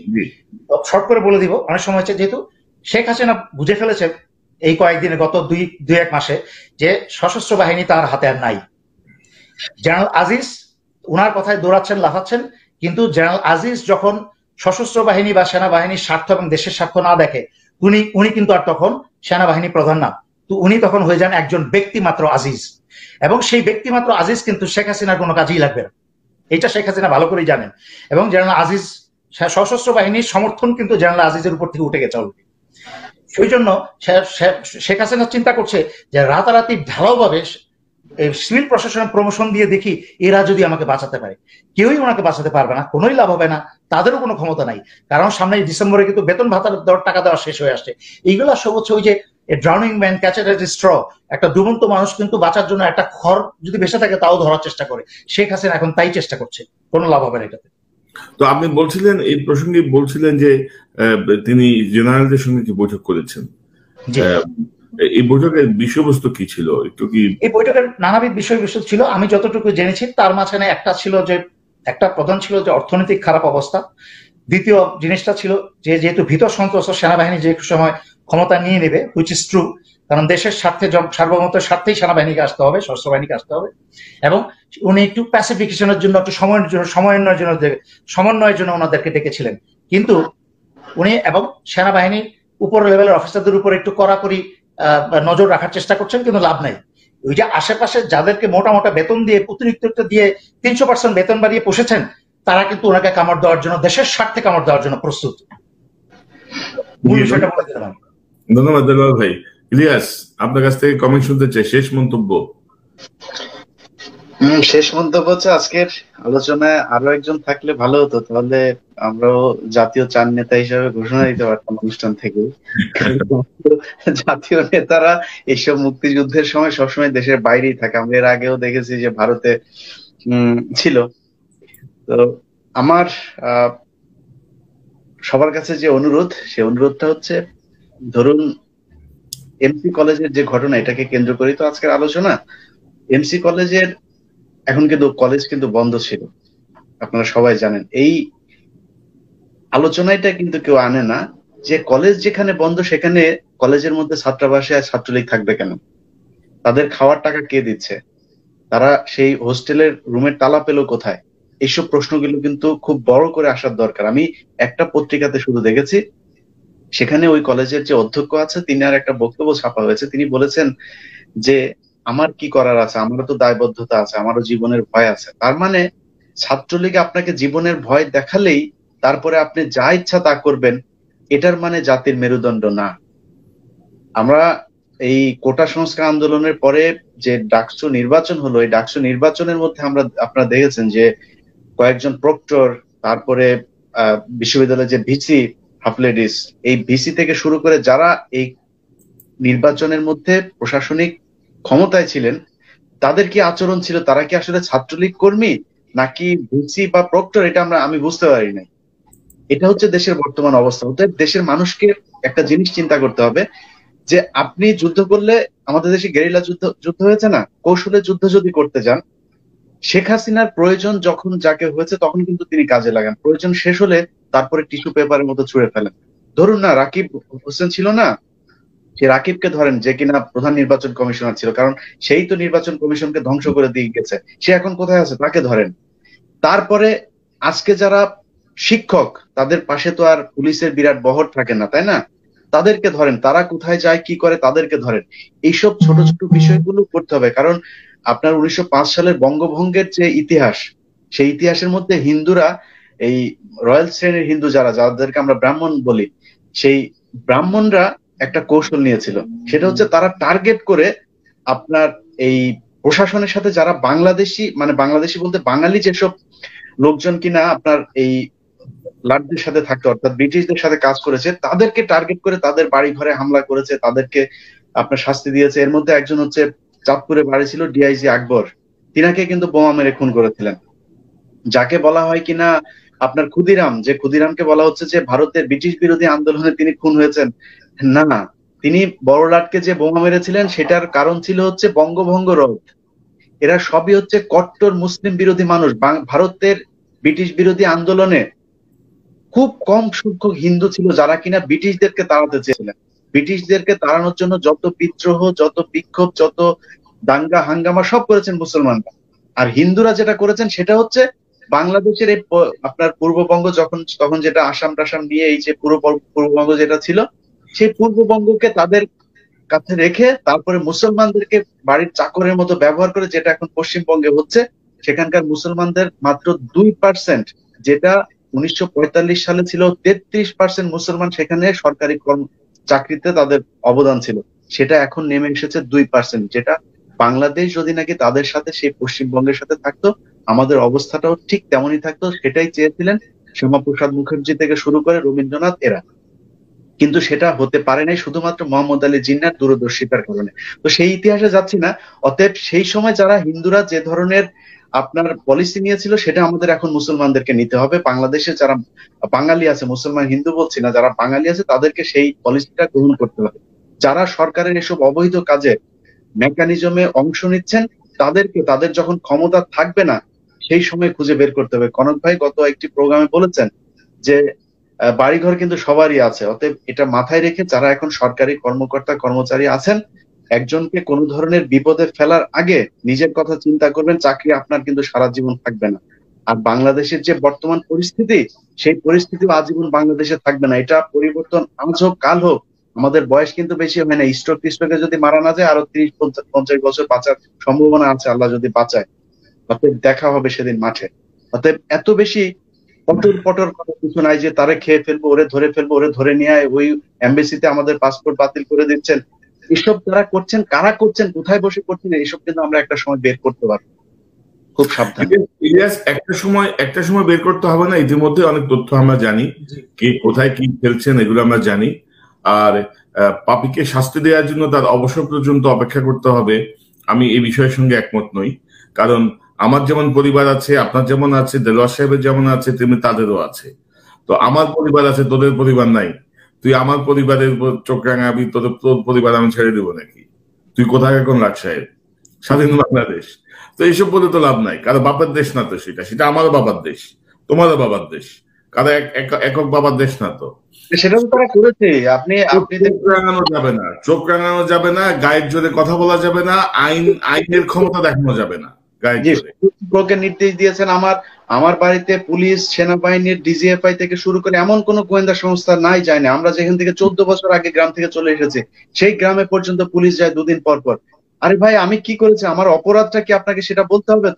শর্ট করে বলে দিব, অনেক সময় হচ্ছে যেহেতু শেখ হাসিনা বুঝে ফেলেছে এই কয়েকদিনে, গত 2-1 মাসে, যে সশস্ত্র বাহিনী তার হাতে আর নাই। জেনারেল আজিজ উনার কথায় দৌড়াচ্ছেন, লাফাচ্ছেন, কিন্তু জেনারেল আজিজ যখন সশস্ত্র বাহিনী বা সেনাবাহিনীর স্বার্থ এবং দেশের স্বার্থ না দেখে, উনি কিন্তু আর তখন সেনাবাহিনী প্রধান না, তো উনি তখন হয়ে যান একজন ব্যক্তিমাত্র আজিজ। এবং সেই ব্যক্তিমাত্র আজিজ কিন্তু শেখ হাসিনার কোনো কাজেই লাগবে না, এটা শেখ হাসিনা ভালো করেই জানেন। এবং জেনারেল আজিজ, সশস্ত্র বাহিনীর সমর্থন কিন্তু জেনারেল আজিজের উপর থেকে উঠে গেছে অলরেডি। সেই জন্য শেখ হাসিনা চিন্তা করছে যে রাতারাতি ঢালাওভাবে সিভিল প্রশাসনের প্রমোশন দিয়ে দেখি এরা যদি আমাকে বাঁচাতে পারে। কেউই ওনাকে বাঁচাতে পারবে না, কোনোই লাভ হবে না, তাদেরও কোনো ক্ষমতা নাই, কারণ সামনে ডিসেম্বরে কিন্তু বেতন ভাতার টাকা দেওয়া শেষ হয়ে আসছে। এইগুলো সব হচ্ছে ওই যে ড্রাউনিং ম্যান ক্যাচেস এ স্ট্র, একটা ডুবন্ত মানুষ কিন্তু বাঁচার জন্য একটা খড় যদি বেঁচে থাকে তাও ধরার চেষ্টা করে। শেখ হাসিনা এখন তাই চেষ্টা করছে, কোনো লাভ হবে না এটাতে। তো আপনি বলছিলেন, এই প্রসঙ্গে বলছিলেন যে তিনি জেনারেলদের সঙ্গে কি বৈঠক করেছেন, এই বৈঠকের বিষয়বস্তু কি ছিল একটু কি? এই বৈঠকের নানাবিধ বিষয়বস্তু ছিল, আমি যতটুকু জেনেছি তার মাঝখানে একটা ছিল যে, একটা প্রধান ছিল যে অর্থনৈতিক খারাপ অবস্থা। দ্বিতীয় জিনিসটা ছিল যে যেহেতু ভীত সন্ত্রস্ত সেনাবাহিনী যে সময় ক্ষমতা নিয়ে নেবে, হুইচ ইজ ট্রু, কারণ দেশের স্বার্থে, সার্বভৌমত্বের স্বার্থেই সেনাবাহিনীকে আসতে হবে, সশস্ত্র বাহিনীকে আসতে হবে। এবং উনি একটু প্যাসিফিকেশনের জন্য, একটু সমন্বয়ের জন্য ওনাদেরকে ডেকেছিলেন। কিন্তু উনি এবং সেনাবাহিনীর উপর লেভেলের অফিসারদের উপর একটু কড়াকড়ি নজর রাখার চেষ্টা করছেন, কিন্তু লাভ নাই। ওই যে আশেপাশে যাদেরকে মোটা মোটা বেতন দিয়ে, অতিরিক্ত দিয়ে 300% বেতন বাড়িয়ে পুষেছেন, তারা কিন্তু ওনাকে কামড় দেওয়ার জন্য, দেশের স্বার্থে কামড় দেওয়ার জন্য প্রস্তুত। বিষয়টা বলে দিলাম। ধন্যবাদ দেলোয়ার ভাই। ইলিয়াস, আপনার কাছ থেকে কমেন্ট শুনতে চাই, শেষ মন্তব্য। শেষ মন্তব্য হচ্ছে, আজকের আলোচনায় আরো একজন থাকলে ভালো হতো, তাহলে আমরাও জাতীয় চার নেতা হিসেবে ঘোষণা দিতে পারতাম অনুষ্ঠান থেকে। জাতীয় নেতারা এইসব মুক্তিযুদ্ধের সময় সবসময় দেশের বাইরেই থাকে। আমরা এর আগেও দেখেছি যে ভারতে ছিল। তো আমার সবার কাছে যে অনুরোধ, সে অনুরোধটা হচ্ছে, ধরুন এমসি কলেজের যে ঘটনা, এটাকে কেন্দ্র করেই তো আজকের আলোচনা। এমসি কলেজের এখন কিন্তু কলেজ কিন্তু বন্ধ ছিল, আপনারা সবাই জানেন। এই আলোচনাটা কিন্তু কেউ আনে না যে কলেজ যেখানে বন্ধ সেখানে কলেজের মধ্যে ছাত্রাবাসে আর ছাত্রলীগ থাকবে কেন? তাদের খাওয়ার টাকা কে দিচ্ছে? তারা সেই হোস্টেলের রুমের তালা পেল কোথায়? এইসব প্রশ্নগুলো কিন্তু খুব বড় করে আসার দরকার। আমি একটা পত্রিকাতে শুধু দেখেছি, সেখানে ওই কলেজের যে অধ্যক্ষ আছে, তিনি আর একটা বক্তব্য ছাপা হয়েছে, তিনি বলেছেন যে আমার কি করার আছে, আমারও তো দায়বদ্ধতা আছে, আমারও জীবনের ভয় আছে। তার মানে ছাত্রলীগ আপনাকে জীবনের ভয় দেখালেই তারপরে আপনি যা ইচ্ছা তা করবেন, এটার মানে জাতির মেরুদণ্ড না। আমরা এই কোটা সংস্কার আন্দোলনের পরে যে ডাকসু নির্বাচন হলো, এই ডাকসু নির্বাচনের মধ্যে আপনারা দেখেছেন যে কয়েকজন প্রক্টর, তারপরে বিশ্ববিদ্যালয়ের যে ভিসি, হাফলেডিস, এই ভিসি থেকে শুরু করে যারা এই নির্বাচনের মধ্যে প্রশাসনিক ক্ষমতায় ছিলেন, তাদের কি আচরণ ছিল? তারা কি আসলে ছাত্রলীগ কর্মী নাকি ভিসি বা প্রক্টর? এটা আমি বুঝতে পারি নাই। এটা হচ্ছে দেশের বর্তমান অবস্থা। অতএব দেশের মানুষকে একটা জিনিস চিন্তা করতে হবে যে আপনি যুদ্ধ করলে, আমাদের দেশে গেরিলা যুদ্ধ হয়েছে না, কৌশলে যুদ্ধ যদি করতে যান, শেখ হাসিনার প্রয়োজন যখন যাকে হয়েছে তখন কিন্তু তিনি কাজে লাগান, প্রয়োজন শেষ হলে তারপরে টিস্যু পেপারের মতো ছুঁড়ে ফেলেন। ধরুন না, রাকিব হোসেন ছিল না, সে রাকিবকে ধরেন, যে কিনা প্রধান নির্বাচন কমিশনার ছিল, কারণ সেই তো নির্বাচন কমিশনকে ধ্বংস করে দিয়ে গেছে। সে এখন কোথায় আছে? তাকে ধরেন। তারপরে আজকে যারা শিক্ষক, তাদের পাশে তো আর পুলিশের বিরাট বহর থাকে না, তাই না? তাদেরকে ধরেন, তারা কোথায় যায়, কি করে, তাদেরকে ধরেন। এইসব ছোট ছোট বিষয়গুলো করতে হবে। কারণ আপনার 1905 সালের বঙ্গভঙ্গের যে ইতিহাস, সেই ইতিহাসের মধ্যে হিন্দুরা, এই রয়্যাল শ্রেণীর হিন্দু যাদেরকে আমরা ব্রাহ্মণ বলি, সেই ব্রাহ্মণরা একটা কৌশল নিয়েছিল। সেটা হচ্ছে তারা টার্গেট করে আপনার এই প্রশাসনের সাথে যারা বাংলাদেশি, মানে বাংলাদেশি বলতে বাঙালি যেসব লোকজন কিনা আপনার এই লাটদের সাথে থাকতো, অর্থাৎ ব্রিটিশদের সাথে কাজ করেছে, তাদেরকে টার্গেট করে তাদের বাড়ি ঘরে হামলা করেছে, তাদেরকে আপনার শাস্তি দিয়েছে। এর মধ্যে একজন হচ্ছে চাঁদপুরে বাড়ি ছিল ডিআইজি আকবর, তিনাকে কিন্তু বোমা মেরে খুন করেছিলেন। যাকে বলা হয় কিনা আপনার ক্ষুদিরাম, যে ক্ষুদিরামকে বলা হচ্ছে যে ভারতের ব্রিটিশ বিরোধী আন্দোলনে তিনি খুন হয়েছেন, না, তিনি বড়লাটকে যে বোমা মেরেছিলেন সেটার কারণ ছিল হচ্ছে বঙ্গভঙ্গ রদ। এরা সবই হচ্ছে কট্টর মুসলিম বিরোধী মানুষ। ভারতের ব্রিটিশ বিরোধী আন্দোলনে খুব কম সংখ্যক হিন্দু ছিল যারা কিনা ব্রিটিশদেরকে তাড়াতে চেয়েছিলেন। ব্রিটিশদেরকে তাড়ানোর জন্য যত বিদ্রোহ, যত বিক্ষোভ, যত দাঙ্গা হাঙ্গামা সব করেছেন মুসলমানরা। আর হিন্দুরা যেটা করেছেন সেটা হচ্ছে বাংলাদেশের এই আপনার পূর্ববঙ্গ তখন যেটা আসাম টাসাম নিয়ে এই যে পূর্ববঙ্গ যেটা ছিল, সেই পূর্ববঙ্গকে তাদের কাছে রেখে তারপরে মুসলমানদেরকে বাড়ির চাকরের মতো ব্যবহার করে, যেটা এখন পশ্চিমবঙ্গে হচ্ছে। সেখানকার মুসলমানদের মাত্র 2%, যেটা 1945 সালে ছিল 33% মুসলমান সেখানে সরকারি চাকরিতে তাদের অবদান ছিল, সেটা এখন নেমে এসেছে 2%। যেটা বাংলাদেশ যদি নাকি তাদের সাথে সেই পশ্চিমবঙ্গের সাথে থাকতো, আমাদের অবস্থাটাও ঠিক তেমনই থাকতো। সেটাই চেয়েছিলেন শ্যামাপ্রসাদ মুখার্জি থেকে শুরু করে রবীন্দ্রনাথ এরা, কিন্তু সেটা হতে পারে নাই শুধুমাত্র মোহাম্মদ আলী জিন্নাহর দূরদর্শিতার কারণে। তো সেই ইতিহাসে যাচ্ছি না। অতএব সেই সময় যারা হিন্দুরা যে ধরনের আপনার পলিসি নিয়েছিল, সেটা আমাদের এখন মুসলমানদেরকে নিতে হবে। বাংলাদেশে যারা বাঙালি আছে, মুসলমান হিন্দু বলছি না, যারা বাঙালি আছে তাদেরকে সেই পলিসিটা গ্রহণ করতে হবে। যারা সরকারের এসব অবৈধ কাজে মেকানিজমে অংশ নিচ্ছেন, তাদের যখন ক্ষমতা থাকবে না সেই সময় খুঁজে বের করতে হবে। কনক ভাই গত একটি প্রোগ্রামে বলেছেন যে বাড়িঘর কিন্তু সবারই আছে। অতএব এটা মাথায় রেখে যারা এখন সরকারি কর্মকর্তা কর্মচারী আছেন, একজনকে কোনো ধরনের বিপদে ফেলার আগে নিজের কথা চিন্তা করবেন। চাকরি আপনার কিন্তু সারা জীবন থাকবে না। আর বাংলাদেশের যে বর্তমান পরিস্থিতি, সেই পরিস্থিতিও আজীবন বাংলাদেশে থাকবে না। এটা পরিবর্তন আজ হোক কাল হোক। আমাদের বয়স কিন্তু বেশি হয় না। স্ট্রোকে যদি মারা না যায়, আরো 30-50 বছর বাঁচার সম্ভাবনা আছে, আল্লাহ যদি বাঁচায়। অতএব দেখা হবে সেদিন মাঠে। অতএব এত বেশি পটর করার কিছু নাই যে তারে খেয়ে ফেলবো, ওরে ধরে ফেলবো, ওরে ধরে নিয়ে ওই এমবেসিতে আমাদের পাসপোর্ট বাতিল করে দিচ্ছেন। এসব যারা করছেন, কারা করছেন, কোথায় বসে করছেন, এসব কিন্তু আমরা একটা সময় বের করতে পারবো। খুব সাবধান। ইলিয়াস, একটা সময় বের করতে হবে না। ইতিমধ্যে অনেক তথ্য আমরা জানি, কে কোথায় কি ফেলছেন এগুলো আমরা জানি। আর পাপীকে শাস্তি দেওয়ার জন্য তার অবসর পর্যন্ত অপেক্ষা করতে হবে, আমি এই বিষয়ের সঙ্গে একমত নই। কারণ আমার যেমন পরিবার আছে, আপনার যেমন আছে, দেলোয়ার সাহেবের যেমন আছে, তেমনি তাদেরও আছে। তো আমার পরিবার আছে, তোদের পরিবার নাই। তুই আমার পরিবারের চোখ রাঙাবি, তোর পরিবার আমি ছেড়ে দেবো নাকি? তুই কোথায় এখন লাট সাহেব? স্বাধীন বাংলাদেশ। তো এইসব বলে তো লাভ নাই। কারো বাবার দেশ না তো সেটা আমারও বাবার দেশ, তোমারও বাবার দেশ। কারো একক বাবার দেশ না তো। সেটা তো তারা করেছে। আপনি চোখ রাঙানো যাবে না, চোখ রাঙানো যাবে না, গায়ের জোরে কথা বলা যাবে না, আইনের ক্ষমতা দেখানো যাবে না গায়ের জোরে। নির্দেশ দিয়েছেন আমার বাড়িতে পুলিশ, সেনাবাহিনীর, ডিজিএফআই থেকে শুরু করে এমন কোন গোয়েন্দা সংস্থা নাই যায় না। আমরা যেখান থেকে 14 বছর আগে গ্রাম থেকে চলে এসেছি, সেই গ্রামে পর্যন্ত পুলিশ যায় 2 দিন পর পর। আরে ভাই, আমি কি করেছি, আমার অপরাধটা কি আপনাকে সেটা বলতে হবে?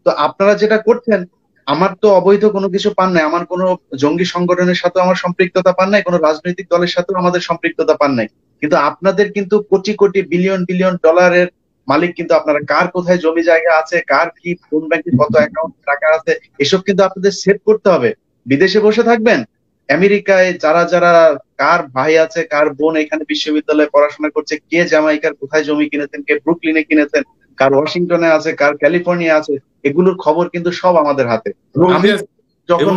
তো আপনারা যেটা করছেন, আমার তো অবৈধ কোনো কিছু পান নাই, আমার কোনো জঙ্গি সংগঠনের সাথে আমার সম্পৃক্ততা পান নাই, কোনো রাজনৈতিক দলের সাথেও আমাদের সম্পৃক্ততা পান নাই। কিন্তু আপনাদের কিন্তু কোটি কোটি বিলিয়ন বিলিয়ন ডলারের মালিক কিন্তু আপনারা। কার কোথায় জমি জায়গা আছে, কার কি কোন ব্যাংকে কত অ্যাকাউন্ট টাকা আছে, এসব কিন্তু আপনাদের সেট করতে হবে। বিদেশে বসে থাকবেন, আমেরিকায় যারা কার ভাই আছে, কার বোন এখানে বিশ্ববিদ্যালয়ে পড়াশোনা করছে, কে জামাইকার কোথায় জমি কিনেছেন, কে ব্রুকলিনে কিনেছেন, কার ওয়াশিংটনে আছে, কার ক্যালিফোর্নিয়া আছে, এগুলোর খবর কিন্তু সব আমাদের হাতে। আমি যখন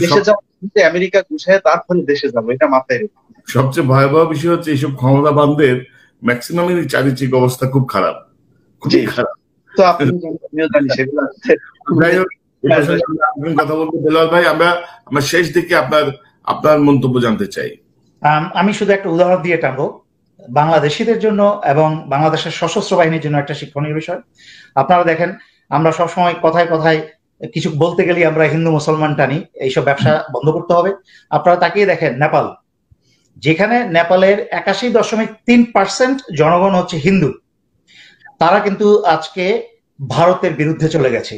দেশে যাবো, আমেরিকা গুছায় তারপরে দেশে যাবো, এটা মাথায় রেখে। সবচেয়ে ভয়াবহ বিষয় হচ্ছে এইসব ক্ষমতাবানদের ম্যাক্সিমামেরই চারিত্রিক অবস্থা খুব খারাপ, খুবই খারাপ। তো আপনি জানি সেগুলো কথা বলতে দেলোয়ার ভাই, আমরা শেষ দিকে আপনার মন্তব্য জানতে চাই। আমি শুধু একটা উদাহরণ দিয়ে টানবো বাংলাদেশিদের জন্য এবং বাংলাদেশের সশস্ত্র বাহিনীর জন্য একটা শিক্ষণীয় বিষয়। আপনারা দেখেন, আমরা সবসময় কথায় কথায় কিছু বলতে গেলে আমরা হিন্দু মুসলমান টানি, এইসব ব্যবসা বন্ধ করতে হবে। আপনারা তাকিয়ে দেখেন নেপাল, যেখানে নেপালের 81.3% জনগণ হচ্ছে হিন্দু, তারা কিন্তু আজকে ভারতের বিরুদ্ধে চলে গেছে।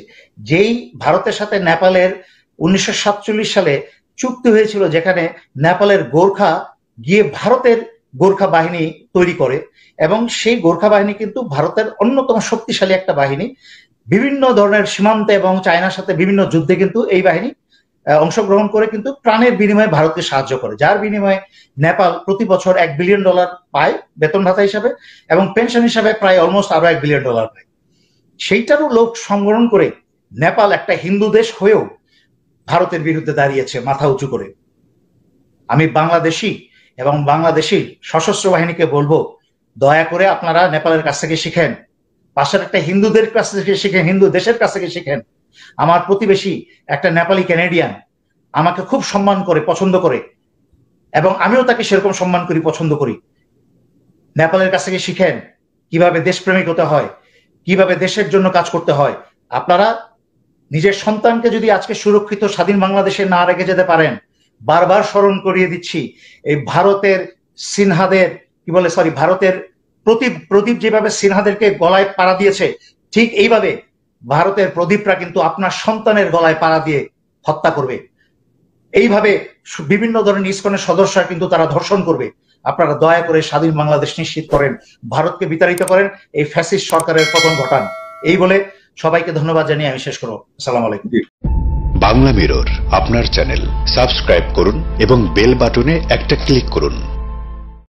যেই ভারতের সাথে নেপালের 1947 সালে চুক্তি হয়েছিল, যেখানে নেপালের গোর্খা গিয়ে ভারতের গোর্খা বাহিনী তৈরি করে, এবং সেই গোর্খা বাহিনী কিন্তু ভারতের অন্যতম শক্তিশালী একটা বাহিনী। বিভিন্ন ধরনের সীমান্তে এবং চায়নার সাথে বিভিন্ন যুদ্ধে কিন্তু এই বাহিনী অংশগ্রহণ করে কিন্তু প্রাণের বিনিময়ে ভারতকে সাহায্য করে, যার বিনিময়ে নেপাল প্রতি বছর $1 বিলিয়ন পায় বেতন ভাতা হিসাবে, এবং পেনশন হিসাবে প্রায় অলমোস্ট আরো $1 বিলিয়ন পায়। সেইটারও লোক সংগ্রহণ করে নেপাল একটা হিন্দু দেশ হয়েও ভারতের বিরুদ্ধে দাঁড়িয়েছে মাথা উঁচু করে। আমি বাংলাদেশি এবং বাংলাদেশি সশস্ত্র বাহিনীকে বলবো, দয়া করে আপনারা নেপালের কাছ থেকে শিখেন, পাশের একটা হিন্দুদের কাছ থেকে শিখেন, হিন্দু দেশের কাছ থেকে শিখেন। আমার প্রতিবেশী একটা নেপালি ক্যানেডিয়ান আমাকে খুব সম্মান করে, পছন্দ করে, এবং আমিও তাকে সেরকম সম্মান করি, পছন্দ করি। নেপালের কাছ থেকে শিখেন কিভাবে দেশপ্রেমিক হতে হয়, কিভাবে দেশের জন্য কাজ করতে হয়। আপনারা নিজের সন্তানকে যদি আজকে সুরক্ষিত স্বাধীন বাংলাদেশে না রেখে যেতে পারেন, বারবার স্মরণ করিয়ে দিচ্ছি, এই ভারতের সিনহাদের ভারতের প্রদীপ যেভাবে সিনহাদেরকে গলায় পাড়া দিয়েছে, ঠিক এইভাবে ভারতের প্রদীপরা কিন্তু আপনার সন্তানের গলায় পাড়া দিয়ে হত্যা করবে। এইভাবে বিভিন্ন ধরনের ইসকনের সদস্যরা কিন্তু তারা ধর্ষণ করবে। আপনারা দয়া করে স্বাধীন বাংলাদেশ নিশ্চিত করেন, ভারতকে বিতাড়িত করেন, এই ফ্যাসিস্ট সরকারের পতন ঘটান। এই বলে সবাইকে ধন্যবাদ জানিয়ে আমি শেষ করব। আসসালামু আলাইকুম। বাংলা মিরর আপনার চ্যানেল, সাবস্ক্রাইব করুন এবং বেল বাটনে একটা ক্লিক করুন।